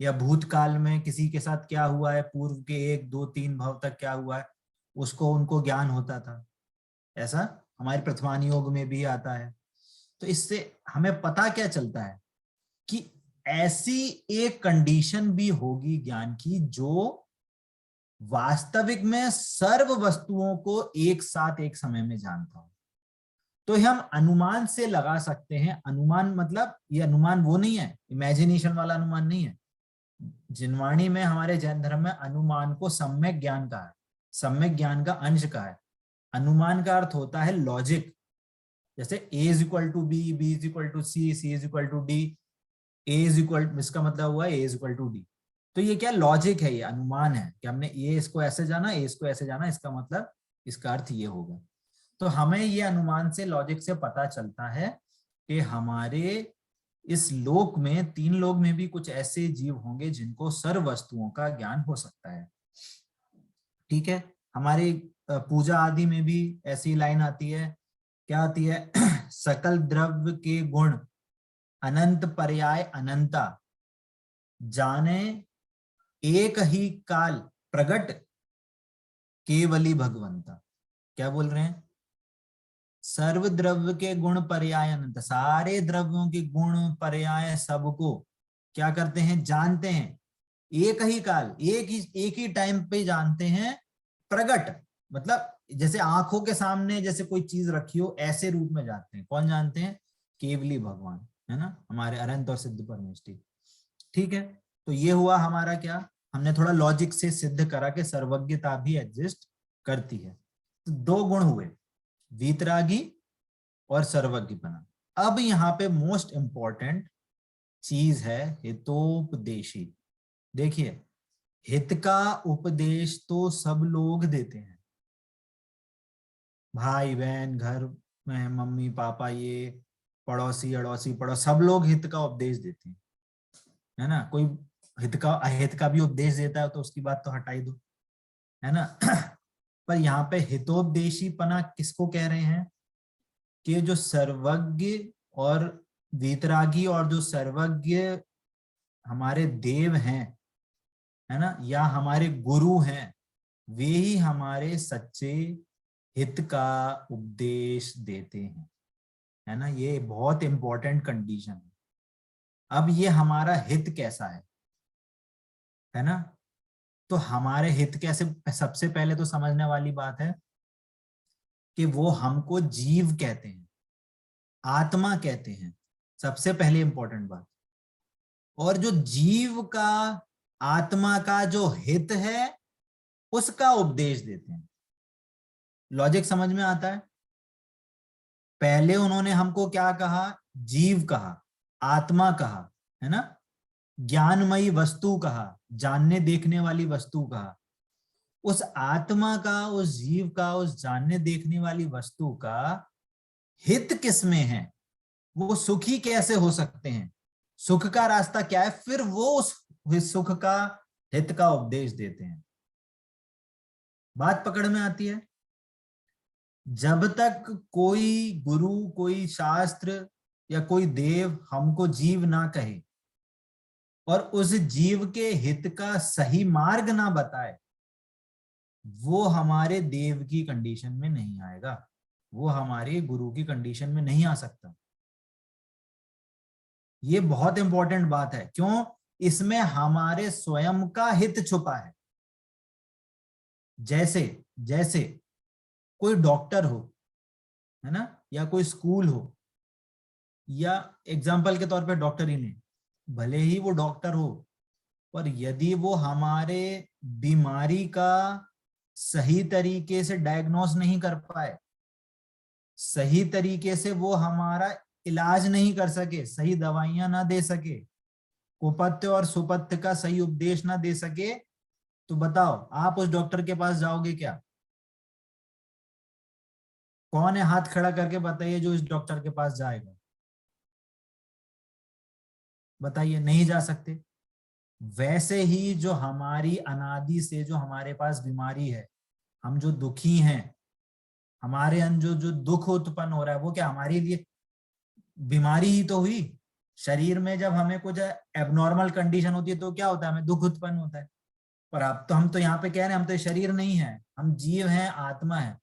या भूतकाल में किसी के साथ क्या हुआ है, पूर्व के 1 2 3 भव तक क्या हुआ है उसको उनको ज्ञान होता था। ऐसा हमारे प्रथमान योग में भी आता है। तो इससे हमें पता क्या चलता है कि ऐसी एक कंडीशन भी होगी ज्ञान की जो वास्तविक में सर्व वस्तुओं को एक साथ एक समय में जानता हो। तो हम अनुमान से लगा सकते हैं, अनुमान मतलब ये अनुमान वो नहीं है, इमेजिनेशन वाला अनुमान नहीं है। जिनवाणी में हमारे जैन धर्म में अनुमान को सम्यक ज्ञान का है, सम्यक ज्ञान का अंश का है। अनुमान का अर्थ होता है लॉजिक, जैसे a is equal to B, b is equal to C, c is equal to D, a is equal, इसका मतलब हुआ a is equal to D. तो ये क्या लॉजिक है, ये अनुमान है कि हमने a इसको ऐसे जाना, a इसको ऐसे जाना, इसका मतलब इसका अर्थ ये होगा। तो हमें ये अनुमान से, लॉजिक से पता चलता है कि हमारे इस लोक में 3 लोक में भी कुछ ऐसे जीव होंगे जिनको सर्व वस्तुओं का ज्ञान हो सकता है। ठीक है, हमारी पूजा आदि में भी ऐसी लाइन आती है, क्या आती है, सकल द्रव्य के गुण अनंत पर्याय अनंता, जाने एक ही काल प्रगट केवली भगवंता। क्या बोल रहे हैं, सर्व द्रव्य के गुण पर्याय अनंत, सारे द्रव्यों के गुण पर्याय सबको क्या करते हैं, जानते हैं, एक ही काल, एक ही टाइम पे जानते हैं। प्रगट मतलब जैसे आंखों के सामने जैसे कोई चीज रखी हो, ऐसे रूप में जानते हैं। कौन जानते हैं, केवली भगवान, है ना, हमारे अनंत और सिद्ध परमेष्टि। ठीक है, तो ये हुआ हमारा क्या, हमने थोड़ा लॉजिक से सिद्ध करा कि सर्वज्ञता भी एग्जिस्ट करती है। तो 2 गुण हुए, वीतरागी और सर्वज्ञपना। अब यहाँ पे मोस्ट इंपॉर्टेंट चीज है हितोपदेशी। देखिए, हित का उपदेश तो सब लोग देते हैं, भाई बहन, घर में मम्मी पापा, ये पड़ोसी अड़ोसी पड़ोस, सब लोग हित का उपदेश देते हैं, है ना। कोई हित का अहित का भी उपदेश देता है तो उसकी बात तो हटा ही दो, है ना। पर यहाँ पे हितोपदेशीपना किसको कह रहे हैं, कि जो सर्वज्ञ और वीतरागी और जो सर्वज्ञ हमारे देव हैं, है ना, या हमारे गुरु हैं, वे ही हमारे सच्चे हित का उपदेश देते हैं, है ना। ये बहुत इंपॉर्टेंट कंडीशन है। अब ये हमारा हित कैसा है ना। तो हमारे हित कैसे, सबसे पहले तो समझने वाली बात है कि वो हमको जीव कहते हैं, आत्मा कहते हैं, सबसे पहले इंपॉर्टेंट बात। और जो जीव का, आत्मा का जो हित है उसका उपदेश देते हैं। लॉजिक समझ में आता है। पहले उन्होंने हमको क्या कहा, जीव कहा, आत्मा कहा, है ना, ज्ञानमयी वस्तु कहा, जानने देखने वाली वस्तु कहा। उस आत्मा का, उस जीव का, उस जानने देखने वाली वस्तु का हित किसमें है, वो सुखी कैसे हो सकते हैं, सुख का रास्ता क्या है, फिर वो उस सुख का हित का उपदेश देते हैं। बात पकड़ में आती है। जब तक कोई गुरु, कोई शास्त्र या कोई देव हमको जीव ना कहे और उस जीव के हित का सही मार्ग ना बताए, वो हमारे देव की कंडीशन में नहीं आएगा, वो हमारे गुरु की कंडीशन में नहीं आ सकता। ये बहुत इंपॉर्टेंट बात है। क्यों? इसमें हमारे स्वयं का हित छुपा है। जैसे जैसे कोई डॉक्टर हो, है ना, या कोई स्कूल हो, या एग्जाम्पल के तौर पे डॉक्टर ही नहीं, भले ही वो डॉक्टर हो, पर यदि वो हमारे बीमारी का सही तरीके से डायग्नोस नहीं कर पाए, सही तरीके से वो हमारा इलाज नहीं कर सके, सही दवाइयां ना दे सके, कुपथ्य और सुपथ्य का सही उपदेश ना दे सके, तो बताओ आप उस डॉक्टर के पास जाओगे क्या? कौन है हाथ खड़ा करके बताइए जो इस डॉक्टर के पास जाएगा? बताइए, नहीं जा सकते। वैसे ही जो हमारी अनादि से जो हमारे पास बीमारी है, हम जो दुखी हैं, हमारे अंदर जो दुख उत्पन्न हो रहा है, वो क्या हमारे लिए बीमारी ही तो हुई। शरीर में जब हमें कुछ एबनॉर्मल कंडीशन होती है तो क्या होता है? हमें दुख उत्पन्न होता है। पर अब तो हम तो यहाँ पे कह रहे हैं हम तो शरीर नहीं है, हम जीव हैं, आत्मा है।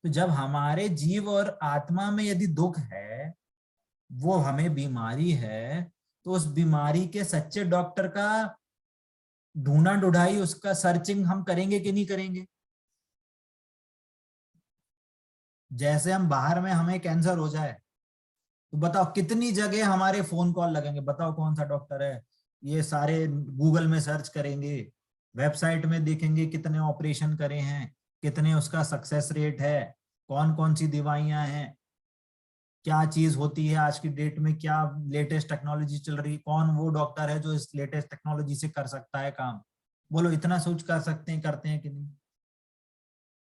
तो जब हमारे जीव और आत्मा में यदि दुख है, वो हमें बीमारी है, तो उस बीमारी के सच्चे डॉक्टर का ढूंढा ढूंढाई, उसका सर्चिंग हम करेंगे कि नहीं करेंगे? जैसे हम बाहर में हमें कैंसर हो जाए तो बताओ कितनी जगह हमारे फोन कॉल लगेंगे, बताओ कौन सा डॉक्टर है, ये सारे गूगल में सर्च करेंगे, वेबसाइट में देखेंगे कितने ऑपरेशन करे हैं, कितने उसका सक्सेस रेट है, कौन कौन सी दवाइयां हैं, क्या चीज होती है आज की डेट में, क्या लेटेस्ट टेक्नोलॉजी चल रही है, कौन वो डॉक्टर है जो इस लेटेस्ट टेक्नोलॉजी से कर सकता है काम। बोलो इतना सोच कर सकते हैं, करते हैं कि नहीं?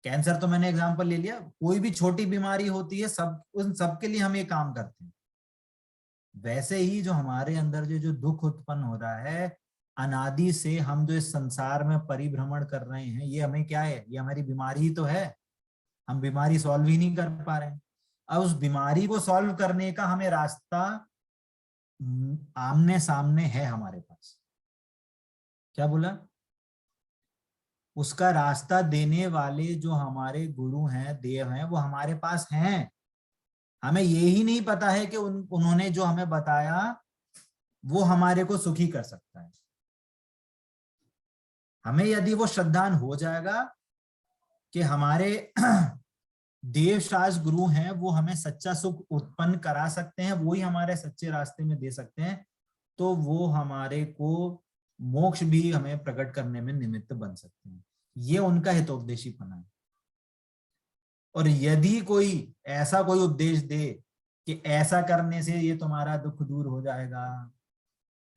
कैंसर तो मैंने एग्जांपल ले लिया, कोई भी छोटी बीमारी होती है, सब उन सब के लिए हम ये काम करते हैं। वैसे ही जो हमारे अंदर जो दुख उत्पन्न हो रहा है अनादि से, हम जो इस संसार में परिभ्रमण कर रहे हैं, ये हमें क्या है? ये हमारी बीमारी ही तो है। हम बीमारी सॉल्व ही नहीं कर पा रहे हैं। अब उस बीमारी को सॉल्व करने का हमें रास्ता आमने सामने है हमारे पास। क्या बोला? उसका रास्ता देने वाले जो हमारे गुरु हैं, देव हैं, वो हमारे पास हैं। हमें ये ही नहीं पता है कि उन्होंने जो हमें बताया वो हमारे को सुखी कर सकता है। हमें यदि वो श्रद्धान हो जाएगा कि हमारे देव शास्त्र गुरु हैं, वो हमें सच्चा सुख उत्पन्न करा सकते हैं, वो ही हमारे सच्चे रास्ते में दे सकते हैं, तो वो हमारे को मोक्ष भी हमें प्रकट करने में निमित्त बन सकते हैं। ये उनका हितोपदेशीपना है। और यदि कोई ऐसा कोई उपदेश दे कि ऐसा करने से ये तुम्हारा दुख दूर हो जाएगा,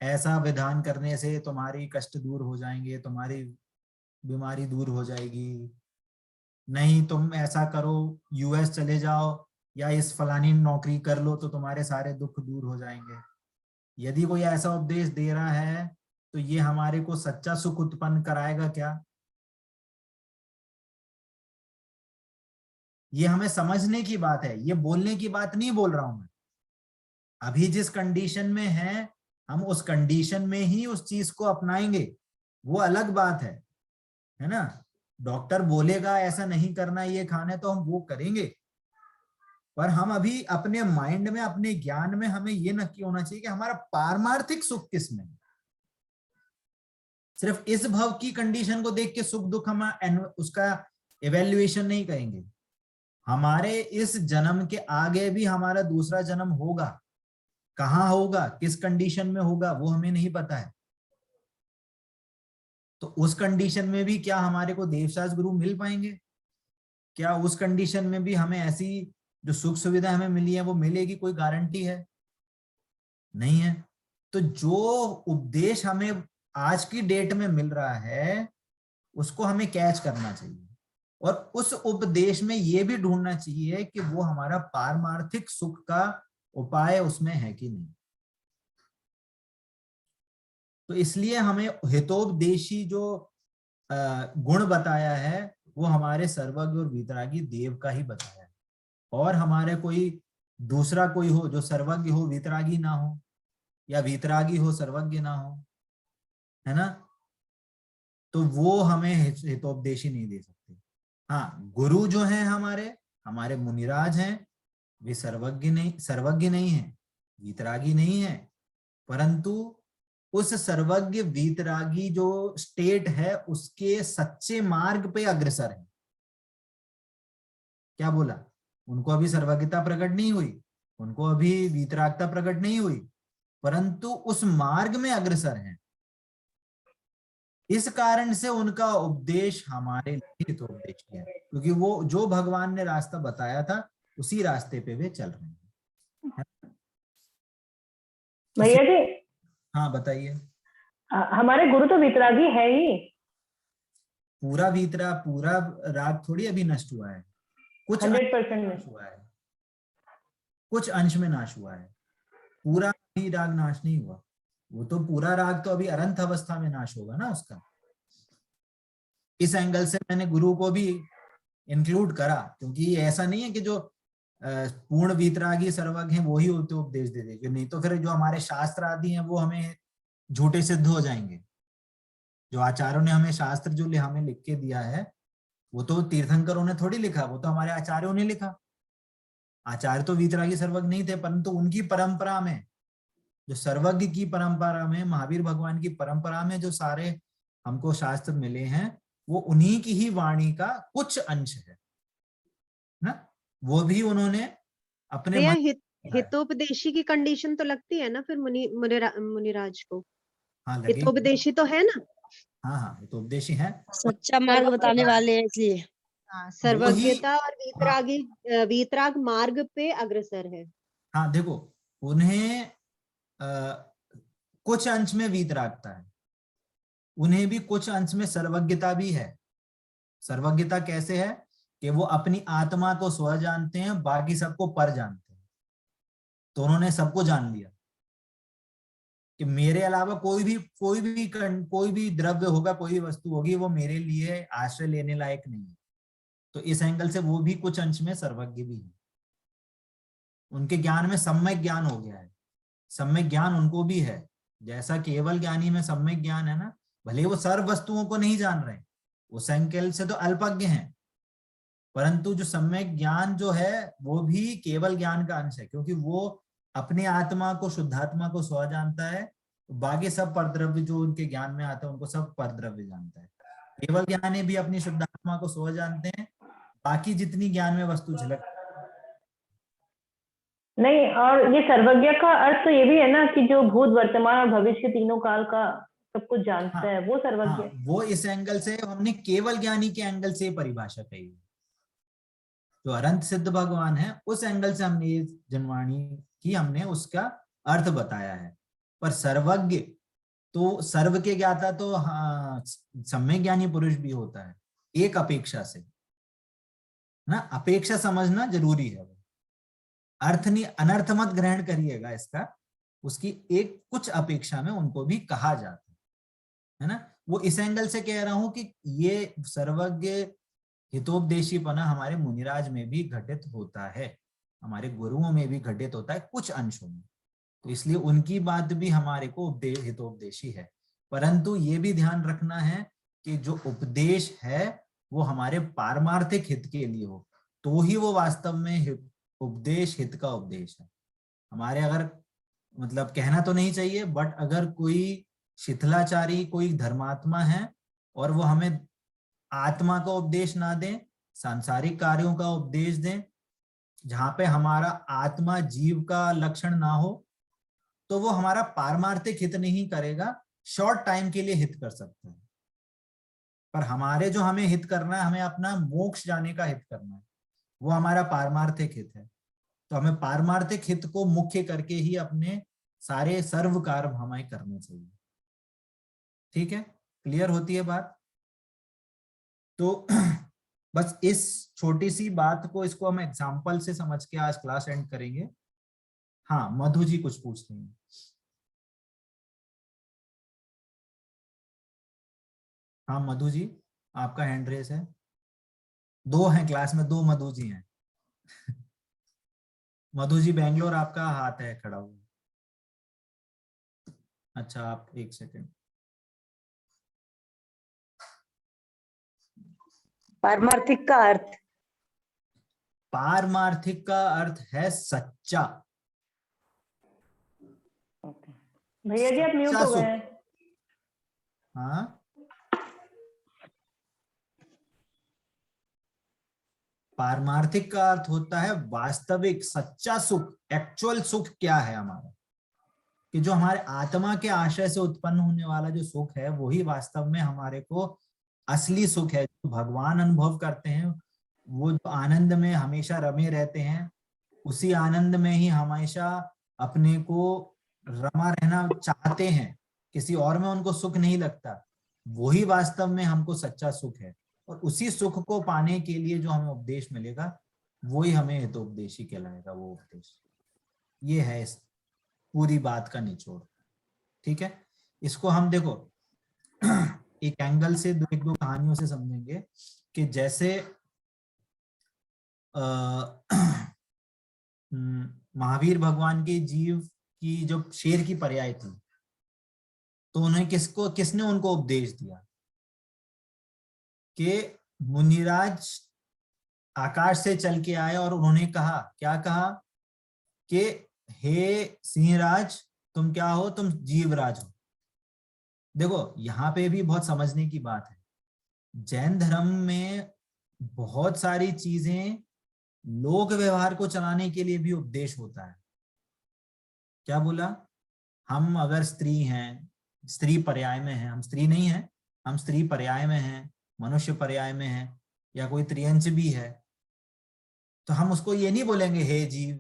ऐसा विधान करने से तुम्हारी कष्ट दूर हो जाएंगे, तुम्हारी बीमारी दूर हो जाएगी, नहीं तुम ऐसा करो, यूएस चले जाओ या इस फलानी नौकरी कर लो तो तुम्हारे सारे दुख दूर हो जाएंगे, यदि कोई ऐसा उपदेश दे रहा है तो ये हमारे को सच्चा सुख उत्पन्न कराएगा क्या? ये हमें समझने की बात है, ये बोलने की बात नहीं बोल रहा हूं मैं। अभी जिस कंडीशन में है, हम उस कंडीशन में ही उस चीज को अपनाएंगे, वो अलग बात है ना। डॉक्टर बोलेगा ऐसा नहीं करना, ये खाना है, तो हम वो करेंगे। पर हम अभी अपने माइंड में, अपने ज्ञान में हमें ये नक्की होना चाहिए कि हमारा पारमार्थिक सुख किसमें है। सिर्फ इस भव की कंडीशन को देख के सुख दुख हम उसका इवेल्युएशन नहीं करेंगे। हमारे इस जन्म के आगे भी हमारा दूसरा जन्म होगा, कहाँ होगा, किस कंडीशन में होगा, वो हमें नहीं पता है। तो उस कंडीशन में भी क्या हमारे को देवशास्त्र गुरु मिल पाएंगे? क्या उस कंडीशन में भी हमें ऐसी जो सुख सुविधा हमें मिली है वो मिलेगी? कोई गारंटी है? नहीं है। तो जो उपदेश हमें आज की डेट में मिल रहा है उसको हमें कैच करना चाहिए, और उस उपदेश में ये भी ढूंढना चाहिए कि वो हमारा पारमार्थिक सुख का उपाय उसमें है कि नहीं। तो इसलिए हमें हितोपदेशी जो गुण बताया है वो हमारे सर्वज्ञ और वीतरागी देव का ही बताया है। और हमारे कोई दूसरा कोई हो जो सर्वज्ञ हो वीतरागी ना हो, या वीतरागी हो सर्वज्ञ ना हो, है ना, तो वो हमें हितोपदेशी नहीं दे सकते। हाँ, गुरु जो है हमारे हमारे मुनिराज हैं, वे सर्वज्ञ नहीं है, वीतरागी नहीं है, परंतु उस सर्वज्ञ वीतरागी जो स्टेट है उसके सच्चे मार्ग पे अग्रसर है। क्या बोला? उनको अभी सर्वज्ञता प्रकट नहीं हुई, उनको अभी वीतरागता प्रकट नहीं हुई, परंतु उस मार्ग में अग्रसर हैं। इस कारण से उनका उपदेश हमारे लिए हितोपदेश है, क्योंकि वो जो भगवान ने रास्ता बताया था उसी रास्ते पे वे चल रहे हैं। भैया जी, हाँ बताइए। हमारे गुरु तो वितरागी है ही। पूरा राग थोड़ी अभी नष्ट हुआ है, कुछ 100% नाश हुआ है, कुछ अंश में नाश हुआ है, पूरा भी राग नाश नहीं हुआ। वो तो पूरा राग तो अभी अरंत अवस्था में नाश होगा ना उसका। इस एंगल से मैंने गुरु को भी इंक्लूड करा, क्योंकि ऐसा नहीं है कि जो पूर्ण वीतरागी सर्वज्ञ हैं वो ही होते उपदेश दे देंगे, नहीं तो फिर जो हमारे शास्त्र आदि हैं वो हमें झूठे सिद्ध हो जाएंगे। जो आचार्यों ने हमें शास्त्र जो हमें लिख के दिया है वो तो तीर्थंकरों ने थोड़ी लिखा, वो तो हमारे आचार्यों ने लिखा। आचार्य तो वीतरागी सर्वज्ञ नहीं थे, परंतु उनकी परंपरा में, जो सर्वज्ञ की परंपरा में, महावीर भगवान की परंपरा में जो सारे हमको शास्त्र मिले हैं वो उन्हीं की ही वाणी का कुछ अंश है ना। वो भी उन्होंने अपने भैया मन हितोपदेशी की कंडीशन तो लगती है ना फिर मुनिराज को? हाँ लगेगी। हितोपदेशी तो है ना? हाँ हाँ हितोपदेशी है, सच्चा मार्ग बताने वाले हैं इसलिए। हाँ, सर्वज्ञता और वीतराग मार्ग पे अग्रसर है। हाँ देखो, उन्हें कुछ अंश में वीतरागता है, उन्हें भी कुछ अंश में सर्वज्ञता भी है। सर्वज्ञता कैसे है कि वो अपनी आत्मा को स्व जानते हैं, बाकी सबको पर जानते हैं। तो उन्होंने सबको जान लिया कि मेरे अलावा कोई भी द्रव्य होगा, कोई भी वस्तु होगी, वो मेरे लिए आश्रय लेने लायक नहीं है। तो इस एंगल से वो भी कुछ अंश में सर्वज्ञ भी है। उनके ज्ञान में सम्यक ज्ञान हो गया है, सम्यक ज्ञान उनको भी है। जैसा केवल ज्ञानी में सम्यक ज्ञान है ना, भले वो सर्व वस्तुओं को नहीं जान रहे, वो संकेल से तो अल्पज्ञ हैं, परंतु जो सम्यक ज्ञान जो है वो भी केवल ज्ञान का अंश है, क्योंकि वो अपने आत्मा को, शुद्धात्मा को स्व जानता है। बाकी सब परद्रव्य जो उनके ज्ञान में आते हैं उनको सब परद्रव्य जानता है। केवल ज्ञानी भी अपनी शुद्धात्मा को स्व जानते हैं, बाकी जितनी ज्ञान में वस्तु झलक नहीं, और ये सर्वज्ञ का अर्थ तो ये भी है ना कि जो भूत, वर्तमान और भविष्य के तीनों काल का सब कुछ जानता है, वो सर्वज्ञ। वो इस एंगल से हमने केवल ज्ञानी के एंगल से परिभाषा कही है। जो अनंत सिद्ध भगवान है उस एंगल से हमने ये जनवाणी की, हमने उसका अर्थ बताया है। पर सर्वज्ञ तो सर्व के ज्ञाता तो हाँ सम्यक ज्ञानी पुरुष भी होता है, एक अपेक्षा से ना। अपेक्षा समझना जरूरी है, अर्थ नहीं, अनर्थ मत ग्रहण करिएगा इसका। उसकी एक कुछ अपेक्षा में उनको भी कहा जाता है ना। वो इस एंगल से कह रहा हूं कि ये सर्वज्ञ हितोपदेशीपना हमारे मुनिराज में भी घटित होता है, हमारे गुरुओं में भी घटित होता है कुछ अंशों में। तो इसलिए उनकी बात भी हमारे को हितोपदेशी है। परंतु ये भी ध्यान रखना है कि जो उपदेश है वो हमारे पारमार्थिक हित के लिए हो, तो ही वो वास्तव में उपदेश हित का उपदेश है। हमारे अगर मतलब कहना तो नहीं चाहिए, बट अगर कोई शिथिलाचारी, कोई धर्मात्मा है और वो हमें आत्मा का उपदेश ना दें, सांसारिक कार्यों का उपदेश दें, जहां पे हमारा आत्मा जीव का लक्षण ना हो, तो वो हमारा पारमार्थिक हित नहीं करेगा, शॉर्ट टाइम के लिए हित कर सकता है। पर हमारे जो हमें हित करना है, हमें अपना मोक्ष जाने का हित करना है, वो हमारा पारमार्थिक हित है। तो हमें पारमार्थिक हित को मुख्य करके ही अपने सारे सर्व कार्य हमें करने चाहिए। ठीक है, क्लियर होती है बात? तो बस इस छोटी सी बात को, इसको हम एग्जाम्पल से समझ के आज क्लास एंड करेंगे। हाँ मधु जी कुछ पूछते हैं। हाँ मधु जी, आपका हैंड रेस है। दो हैं क्लास में, दो मधु जी हैं। मधु जी बेंगलोर, आपका हाथ है खड़ा हुआ। अच्छा आप एक सेकेंड। पारमार्थिक का अर्थ पारमार्थिक का अर्थ है सच्चा। भैया जी आप म्यूट सच्चा हो गए सुख। हैं। हाँ, पारमार्थिक का अर्थ होता है वास्तविक सच्चा सुख। एक्चुअल सुख क्या है हमारा, कि जो हमारे आत्मा के आशय से उत्पन्न होने वाला जो सुख है वही वास्तव में हमारे को असली सुख है। जो भगवान अनुभव करते हैं, वो जो आनंद में हमेशा रमे रहते हैं, उसी आनंद में ही हमेशा अपने को रमा रहना चाहते हैं, किसी और में उनको सुख नहीं लगता। वही वास्तव में हमको सच्चा सुख है। और उसी सुख को पाने के लिए जो हमें उपदेश मिलेगा वही हमें हितोपदेशी कहलाएगा। वो उपदेश, ये है इस पूरी बात का निचोड़। ठीक है, इसको हम देखो एक एंगल से एक दो कहानियों से समझेंगे कि जैसे महावीर भगवान के जीव की जो शेर की पर्याय थी, तो उन्हें किसने उनको उपदेश दिया कि मुनिराज आकाश से चल के आए और उन्होंने कहा, क्या कहा कि हे सिंहराज तुम क्या हो, तुम जीवराज हो। देखो यहाँ पे भी बहुत समझने की बात है। जैन धर्म में बहुत सारी चीजें लोक व्यवहार को चलाने के लिए भी उपदेश होता है। क्या बोला, हम अगर स्त्री हैं, स्त्री पर्याय में हैं, हम स्त्री नहीं हैं, हम स्त्री पर्याय में हैं, मनुष्य पर्याय में हैं, या कोई त्रियंच भी है, तो हम उसको ये नहीं बोलेंगे हे जीव।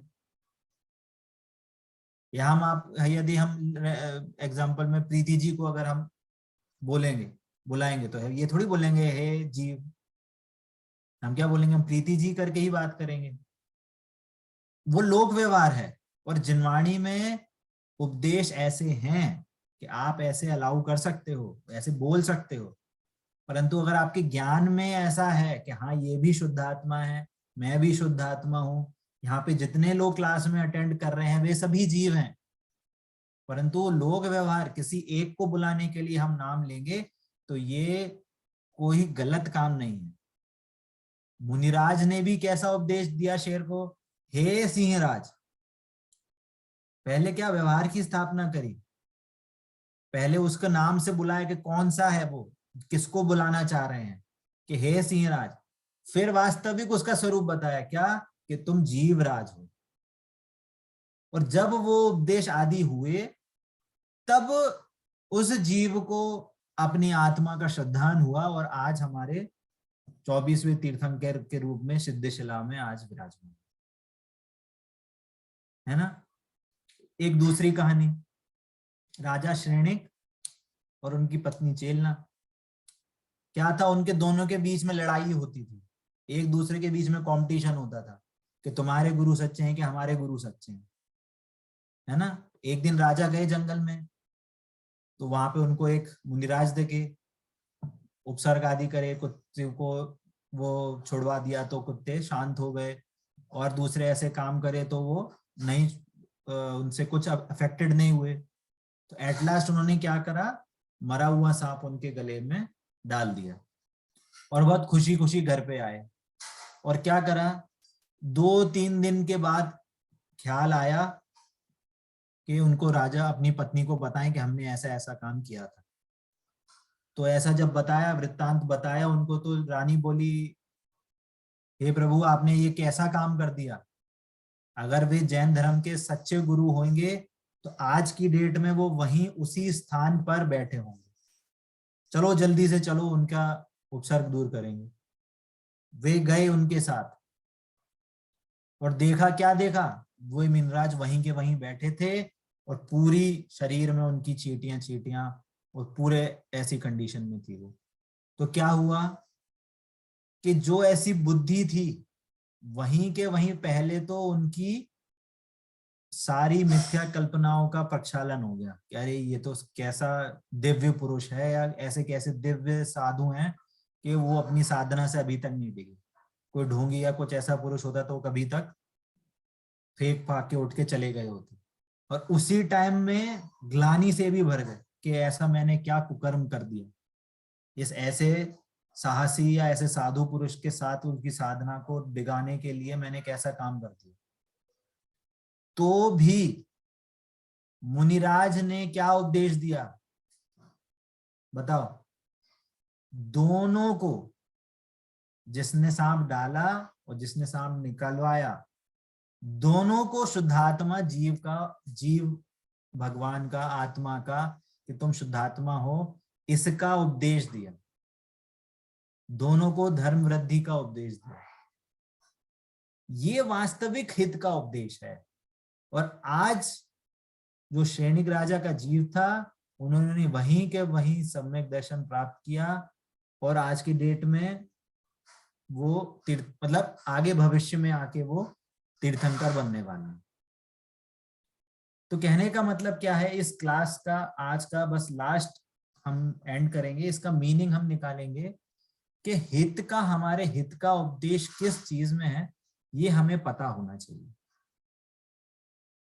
या हम आप यदि हम एग्जाम्पल में प्रीति जी को अगर हम बुलाएंगे तो ये थोड़ी बोलेंगे हे जीव। हम क्या बोलेंगे, हम प्रीति जी करके ही बात करेंगे। वो लोक व्यवहार है। और जिनवाणी में उपदेश ऐसे हैं कि आप ऐसे अलाउ कर सकते हो, ऐसे बोल सकते हो, परंतु अगर आपके ज्ञान में ऐसा है कि हाँ ये भी शुद्ध आत्मा है, मैं भी शुद्ध आत्मा हूँ, यहाँ पे जितने लोग क्लास में अटेंड कर रहे हैं वे सभी जीव हैं, परंतु लोक व्यवहार किसी एक को बुलाने के लिए हम नाम लेंगे तो ये कोई गलत काम नहीं है। मुनिराज ने भी कैसा उपदेश दिया शेर को, हे सिंहराज। पहले क्या व्यवहार की स्थापना करी, पहले उसका नाम से बुलाया कि कौन सा है वो, किसको बुलाना चाह रहे हैं, कि हे सिंहराज। फिर वास्तविक उसका स्वरूप बताया, क्या कि तुम जीवराज हो। और जब वो उपदेश आदि हुए तब उस जीव को अपनी आत्मा का श्रद्धान हुआ और आज हमारे 24वें तीर्थंकर के रूप में सिद्धशिला में आज विराजमान है ना। एक दूसरी कहानी, राजा श्रेणिक और उनकी पत्नी चेलना। क्या था, उनके दोनों के बीच में लड़ाई होती थी, एक दूसरे के बीच में कंपटीशन होता था कि तुम्हारे गुरु सच्चे हैं कि हमारे गुरु सच्चे हैं, है ना। एक दिन राजा गए जंगल में, तो वहां पे उनको एक मुनिराज देखे, उपसर्ग आदि करे, कुत्ते को वो छुड़वा दिया तो कुत्ते शांत हो गए, और दूसरे ऐसे काम करे तो वो नहीं, उनसे कुछ अफेक्टेड नहीं हुए। तो एट लास्ट उन्होंने क्या करा, मरा हुआ सांप उनके गले में डाल दिया और बहुत खुशी खुशी घर पे आए। और क्या करा, 2-3 दिन के बाद ख्याल आया कि उनको राजा अपनी पत्नी को बताएं कि हमने ऐसा ऐसा काम किया था। तो ऐसा जब बताया, वृत्तांत बताया उनको, तो रानी बोली, हे प्रभु आपने ये कैसा काम कर दिया। अगर वे जैन धर्म के सच्चे गुरु होंगे तो आज की डेट में वो वहीं उसी स्थान पर बैठे होंगे। चलो जल्दी से चलो, उनका उपसर्ग दूर करेंगे। वे गए उनके साथ और देखा, क्या देखा, वो मुनिराज वहीं के वहीं बैठे थे और पूरी शरीर में उनकी चींटियां और पूरे ऐसी कंडीशन में थी वो। तो क्या हुआ कि जो ऐसी बुद्धि थी वहीं के वहीं पहले तो उनकी सारी मिथ्या कल्पनाओं का प्रक्षालन हो गया कि अरे ये तो कैसा दिव्य पुरुष है, या ऐसे कैसे दिव्य साधु हैं कि वो अपनी साधना से अभी तक नहीं डिगे। कोई ढोंगी या कुछ ऐसा पुरुष होता तो कभी तक फेंक फाक के उठ के चले गए होते। और उसी टाइम में ग्लानि से भी भर गए कि ऐसा मैंने क्या कुकर्म कर दिया, इस ऐसे साहसी या ऐसे साधु पुरुष के साथ उनकी साधना को डिगाने के लिए मैंने कैसा काम कर दिया, तो भी मुनिराज ने क्या उपदेश दिया बताओ? दोनों को, जिसने सांप डाला और जिसने सांप निकलवाया, दोनों को शुद्धात्मा जीव भगवान का, आत्मा का, कि तुम शुद्धात्मा हो, इसका उपदेश दिया। दोनों को धर्म वृद्धि का उपदेश दिया। ये वास्तविक हित का उपदेश है। और आज जो सैनिक राजा का जीव था, उन्होंने वहीं के वहीं सम्यक दर्शन प्राप्त किया और आज की डेट में वो मतलब आगे भविष्य में आके वो तीर्थंकर बनने वाले हैं। तो कहने का मतलब क्या है, इस क्लास का आज का बस लास्ट हम एंड करेंगे, इसका मीनिंग हम निकालेंगे कि हित का, हमारे हित का उपदेश किस चीज में है, ये हमें पता होना चाहिए।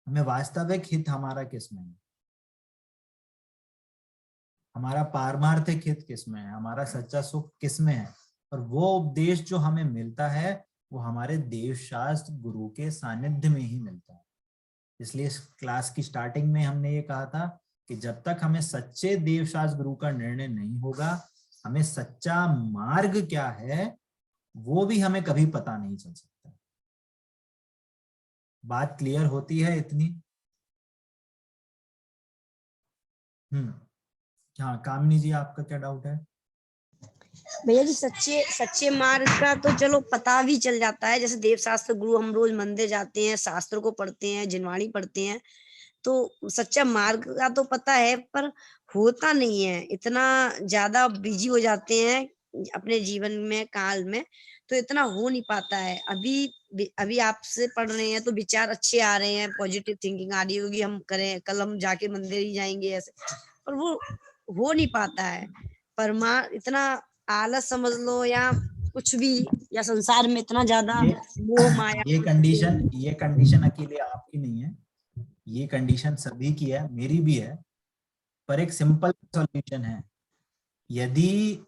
हमें वास्तविक हित हमारा किस में है, हमारा पारमार्थिक हित किस में है, हमारा सच्चा सुख किस में है। और वो उपदेश जो हमें मिलता है वो हमारे देवशास्त्र गुरु के सानिध्य में ही मिलता है। इसलिए इस क्लास की स्टार्टिंग में हमने ये कहा था कि जब तक हमें सच्चे देवशास्त्र गुरु का निर्णय नहीं होगा, हमें सच्चा मार्ग क्या है वो भी हमें कभी पता नहीं चल सकता। बात क्लियर होती है इतनी? हाँ कामनी जी, आपका क्या डाउट है? भैया जी, सच्चे मार्ग का तो चलो पता भी चल जाता है। जैसे देव शास्त्र गुरु, हम रोज मंदिर जाते हैं, शास्त्रों को पढ़ते हैं, जिनवाणी पढ़ते हैं, तो सच्चा मार्ग का तो पता है, पर होता नहीं है। इतना ज्यादा बिजी हो जाते हैं अपने जीवन में, काल में, तो इतना हो नहीं पाता है। अभी आपसे पढ़ रहे हैं तो विचार अच्छे आ रहे हैं, पॉजिटिव थिंकिंग आ रही होगी, हम करें, कल हम जाके मंदिर ही जाएंगे ऐसे, पर वो हो नहीं पाता है। इतना आलस समझ लो या कुछ भी, या संसार में इतना ज्यादा मोह माया। ये कंडीशन अकेले आपकी नहीं है, ये कंडीशन सभी की है, मेरी भी है। पर एक सिंपल सॉल्यूशन है। यदि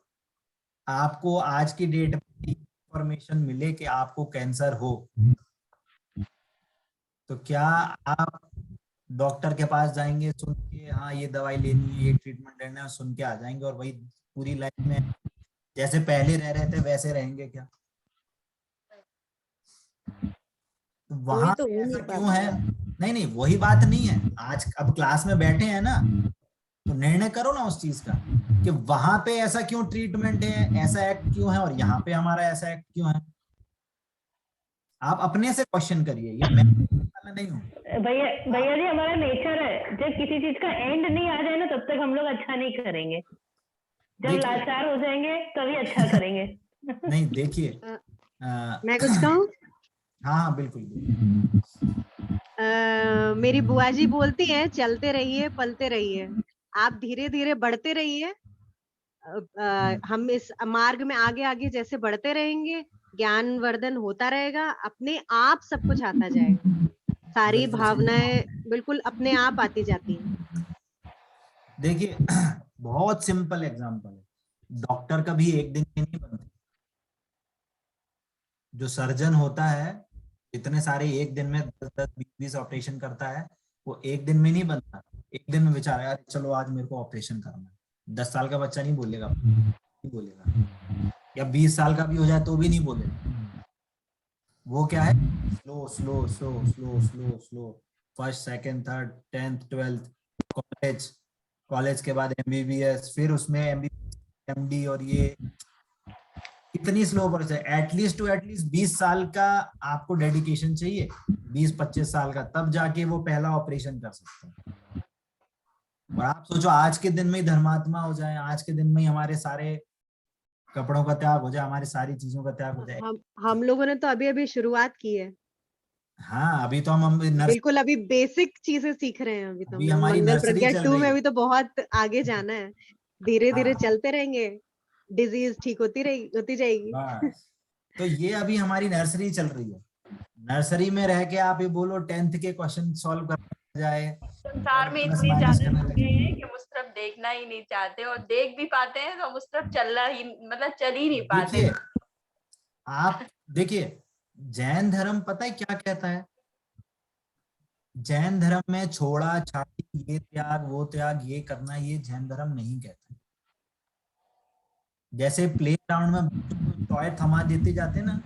आपको आज की डेट में इंफॉर्मेशन मिले कि आपको कैंसर हो, तो क्या आप डॉक्टर के पास जाएंगे सुन के हाँ ये दवाई लेनी है, ये ट्रीटमेंट लेना है, सुन के आ जाएंगे और वही पूरी लाइफ में जैसे पहले रह रहे थे वैसे रहेंगे क्या? वहां तो ऐसा क्यों है? नहीं, वही बात नहीं है। आज अब क्लास में बैठे हैं ना, तो निर्णय करो ना उस चीज का कि वहां पे ऐसा क्यों ट्रीटमेंट है, ऐसा एक्ट क्यों है, और यहाँ पे हमारा ऐसा एक्ट क्यों है। आप अपने से क्वेश्चन करिए, ये मैं नहीं हूँ। भैया जी, हमारा नेचर है, जब किसी चीज का एंड नहीं आ जाए ना तब तक हम लोग अच्छा नहीं करेंगे। जब लाचार हो जाएंगे तभी अच्छा करेंगे। नहीं देखिए, मैं कुछ कहूँ? हाँ बिल्कुल। मेरी बुआ जी बोलती हैं, चलते रहिए, पलते रहिए, आप धीरे धीरे बढ़ते रहिए। हम इस मार्ग में आगे आगे जैसे बढ़ते रहेंगे, ज्ञान वर्धन होता रहेगा, अपने आप सब कुछ आता जाएगा। सारी भावनाएं बिल्कुल अपने आप आती जाती हैं। देखिए बहुत सिंपल एग्जांपल है, डॉक्टर का भी एक दिन में नहीं बनता। जो सर्जन होता है, इतने सारे एक दिन में 10-20 ऑपरेशन करता है, वो एक दिन में नहीं बनता। एक दिन में विचार यार चलो आज मेरे को ऑपरेशन करना है। 10 साल का बच्चा नहीं बोलेगा, या 20 साल का भी हो जाए तो भी नहीं बोलेगा। वो क्या है, slow slow slow slow slow slow, first second third 10th 12th college के बाद MBBS, फिर उसमें MBBS MD, और ये कितनी स्लो प्रोसेस है। एटलीस्ट 20 साल का आपको डेडिकेशन चाहिए, 20-25 साल का, तब जाके वो पहला ऑपरेशन कर सकते हैं। और आप सोचो आज के दिन में ही धर्मात्मा हो जाए, आज के दिन में ही हमारे सारे कपड़ों का त्याग हो जाए, हमारी सारी चीजों का त्याग हो जाए। हम लोगों ने तो अभी अभी शुरुआत की है। हाँ अभी तो हम बिल्कुल अभी बेसिक चीजें सीख रहे हैं। अभी तो हमारी मंगल नर्सरी प्रज्ञा चल 2 रही में है। अभी तो बहुत आगे जाना है। धीरे धीरे हाँ। चलते रहेंगे, डिजीज ठीक होती जाएगी। बस तो ये अभी हमारी नर्सरी चल रही है। नर्सरी में रह के आप ये बोलो 10th के क्वेश्चन सॉल्व कर जाए। संसार में प्लस इतनी माइनस ज्यादा करने दुखी लगे। हैं कि हम उस तरफ देखना ही नहीं चाहते, और देख भी पाते हैं तो हम उस तरफ चलना ही मतलब चल ही नहीं पाते। देखिए, आप देखिए, जैन धर्म पता है क्या कहता है? जैन धर्म में छोड़ा छाड़ी, ये त्याग वो त्याग, ये करना, ये जैन धर्म नहीं कहता। जैसे प्ले ग्राउंड में टॉय थमा देते जाते ना,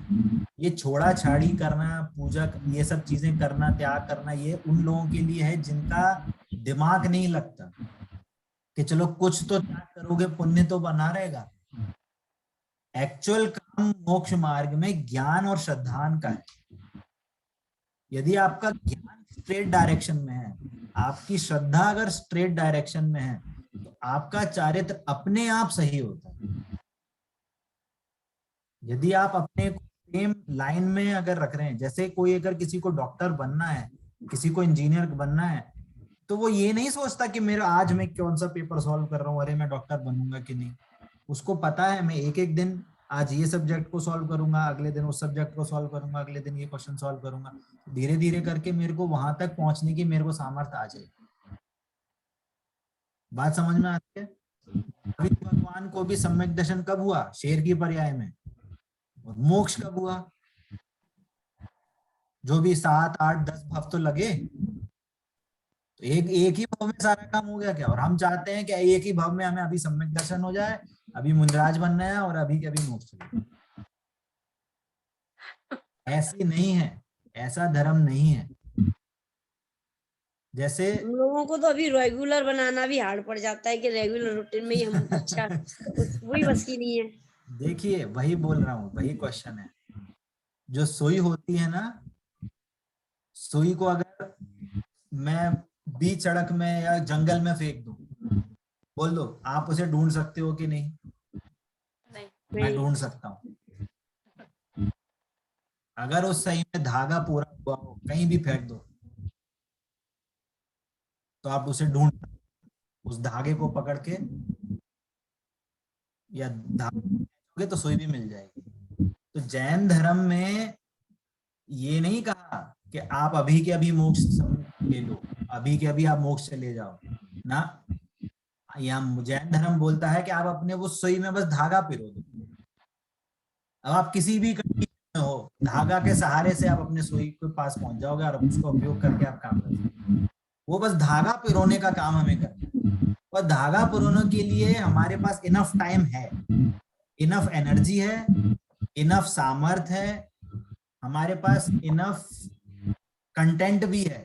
ये छोड़ा छाड़ी करना, पूजा, ये सब चीजें करना, त्याग करना, ये उन लोगों के लिए है जिनका दिमाग नहीं लगता कि चलो कुछ तो त्याग करोगे, पुण्य तो बना रहेगा। एक्चुअल काम मोक्ष मार्ग में ज्ञान और श्रद्धान का है। यदि आपका ज्ञान स्ट्रेट डायरेक्शन में है, आपकी श्रद्धा अगर स्ट्रेट डायरेक्शन में है, तो आपका चारित्र अपने आप सही होता है। यदि आप अपने को सेम लाइन में अगर रख रहे हैं, जैसे कोई अगर किसी को डॉक्टर बनना है, किसी को इंजीनियर बनना है, तो वो ये नहीं सोचता कि मेरा आज मैं कौन सा पेपर सॉल्व कर रहा हूँ, अरे मैं डॉक्टर बनूंगा कि नहीं। उसको पता है मैं एक एक दिन आज ये सब्जेक्ट को सॉल्व करूंगा, अगले दिन उस सब्जेक्ट को सॉल्व करूंगा, अगले दिन ये क्वेश्चन सॉल्व करूंगा। धीरे धीरे करके मेरे को वहां तक पहुंचने की मेरे को सामर्थ्य आ जाएगी। बात समझ में आती है? अभी भगवान को भी सम्यक दर्शन कब हुआ? शेर की पर्याय में। और मोक्ष कब हुआ? जो भी 7, 8, 10 भव तो लगे, तो एक ही भव में सारा काम हो गया क्या? और हम चाहते हैं कि एक ही भव में हमें अभी सम्यक दर्शन हो जाए, अभी मुनिराज बनना है और अभी के अभी मोक्ष। ऐसी नहीं है, ऐसा धर्म नहीं है। जैसे हम लोगों को तो अभी रेगुलर बनाना भी हार्ड पड़ जाता है कि रेगुलर रूटीन में ही हम अच्छा वही बस की नहीं है। देखिए, वही बोल रहा हूँ, वही क्वेश्चन है। जो सुई होती है ना, सुई को अगर मैं बीच सड़क में या जंगल में फेंक दूं, बोल दो आप उसे ढूंढ सकते हो कि नहीं? मैं ढूंढ सकता हूँ। अगर उस सही में धागा पूरा हुआ हो, कहीं भी फेंक दो तो आप उसे ढूंढ, उस धागे को पकड़ के या धागे तो सुई भी मिल जाएगी। तो जैन धर्म में ये नहीं कहा कि आप अभी के अभी मोक्ष ले लो, अभी के अभी आप मोक्ष से ले जाओ ना। यहाँ जैन धर्म बोलता है कि आप अपने वो सुई में बस धागा पिरो दो। अब आप किसी भी कंडीशन में हो, धागा के सहारे से आप अपने सुई के पास पहुंच जाओगे और उसका उपयोग करके आप काम करोगे। वो बस धागा पिरोने का काम हमें करना है। और धागा पिरोने के लिए हमारे पास इनफ टाइम है, इनफ एनर्जी है, इनफ सामर्थ्य है, हमारे पास इनफ कंटेंट भी है,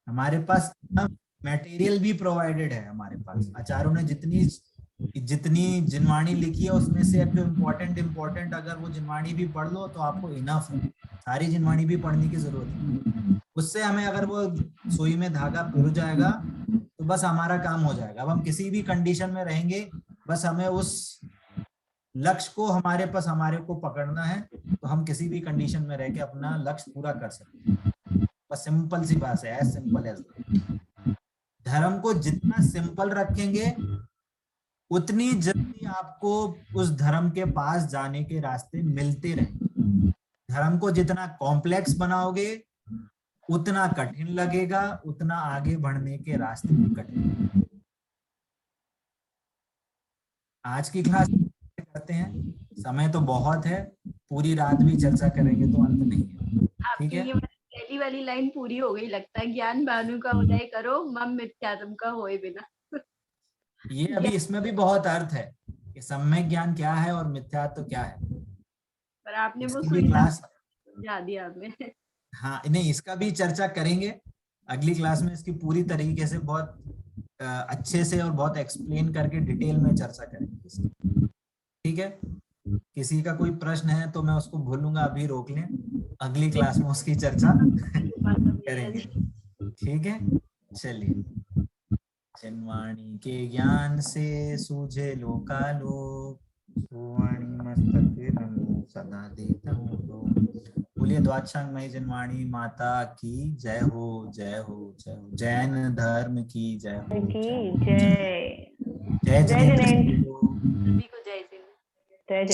हमारे पास इनफ मटेरियल भी प्रोवाइडेड है। हमारे पास आचार्यों ने जितनी जिनवाणी लिखी है उसमें से अब जो इम्पोर्टेंट अगर वो जिनवाणी भी पढ़ लो तो आपको इनफ है। सारी जिनवाणी भी पढ़ने की जरूरत है। उससे हमें अगर वो सुई में धागा पिरो जाएगा तो बस हमारा काम हो जाएगा। अब हम किसी भी कंडीशन में रहेंगे, बस हमें उस लक्ष्य को हमारे को पकड़ना है, तो हम किसी भी कंडीशन में रह के अपना लक्ष्य पूरा कर सकते हैं। बस सिंपल सी बात है, एज सिंपल एज। धर्म को जितना सिंपल रखेंगे उतनी जल्दी आपको उस धर्म के पास जाने के रास्ते मिलते रहेंगे। धर्म को जितना कॉम्प्लेक्स बनाओगे उतना कठिन लगेगा, उतना आगे बढ़ने के रास्ते भी कठिन। आज की क्लास करते हैं, समय तो बहुत है, पूरी रात भी चर्चा करेंगे तो अंत नहीं है। ठीक है, पहली वाली लाइन पूरी हो गई लगता है, ज्ञान भानु का उदय करो, मम मिथ्यात्म का होए बिना। ये अभी इसमें भी बहुत अर्थ है कि सम्यक ज्ञान क्या है और मिथ्यात्व क्या है। पर आपने वो क्लास समझा दिया हमें। हाँ, नहीं, इसका भी चर्चा करेंगे अगली क्लास में। इसकी पूरी तरीके से बहुत अच्छे से और बहुत एक्सप्लेन करके डिटेल में चर्चा करेंगे इसकी। ठीक है, किसी का कोई प्रश्न है तो मैं उसको भूलूंगा, अभी रोक लें, अगली क्लास में उसकी चर्चा करेंगे। ठीक है, चलिए। जिनवाणी के ज्ञान से सूझे लोकालोक, सुवाणी मस्तक नमो सदा देता हूँ लोक। बोलिए द्वादशांगमयी जिनवाणी माता की जय हो, जय हो, जय हो। जैन धर्म की जय हो, जय जय जिनेंद्र। सभी को जय जिनेंद्र। जय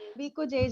सभी को जय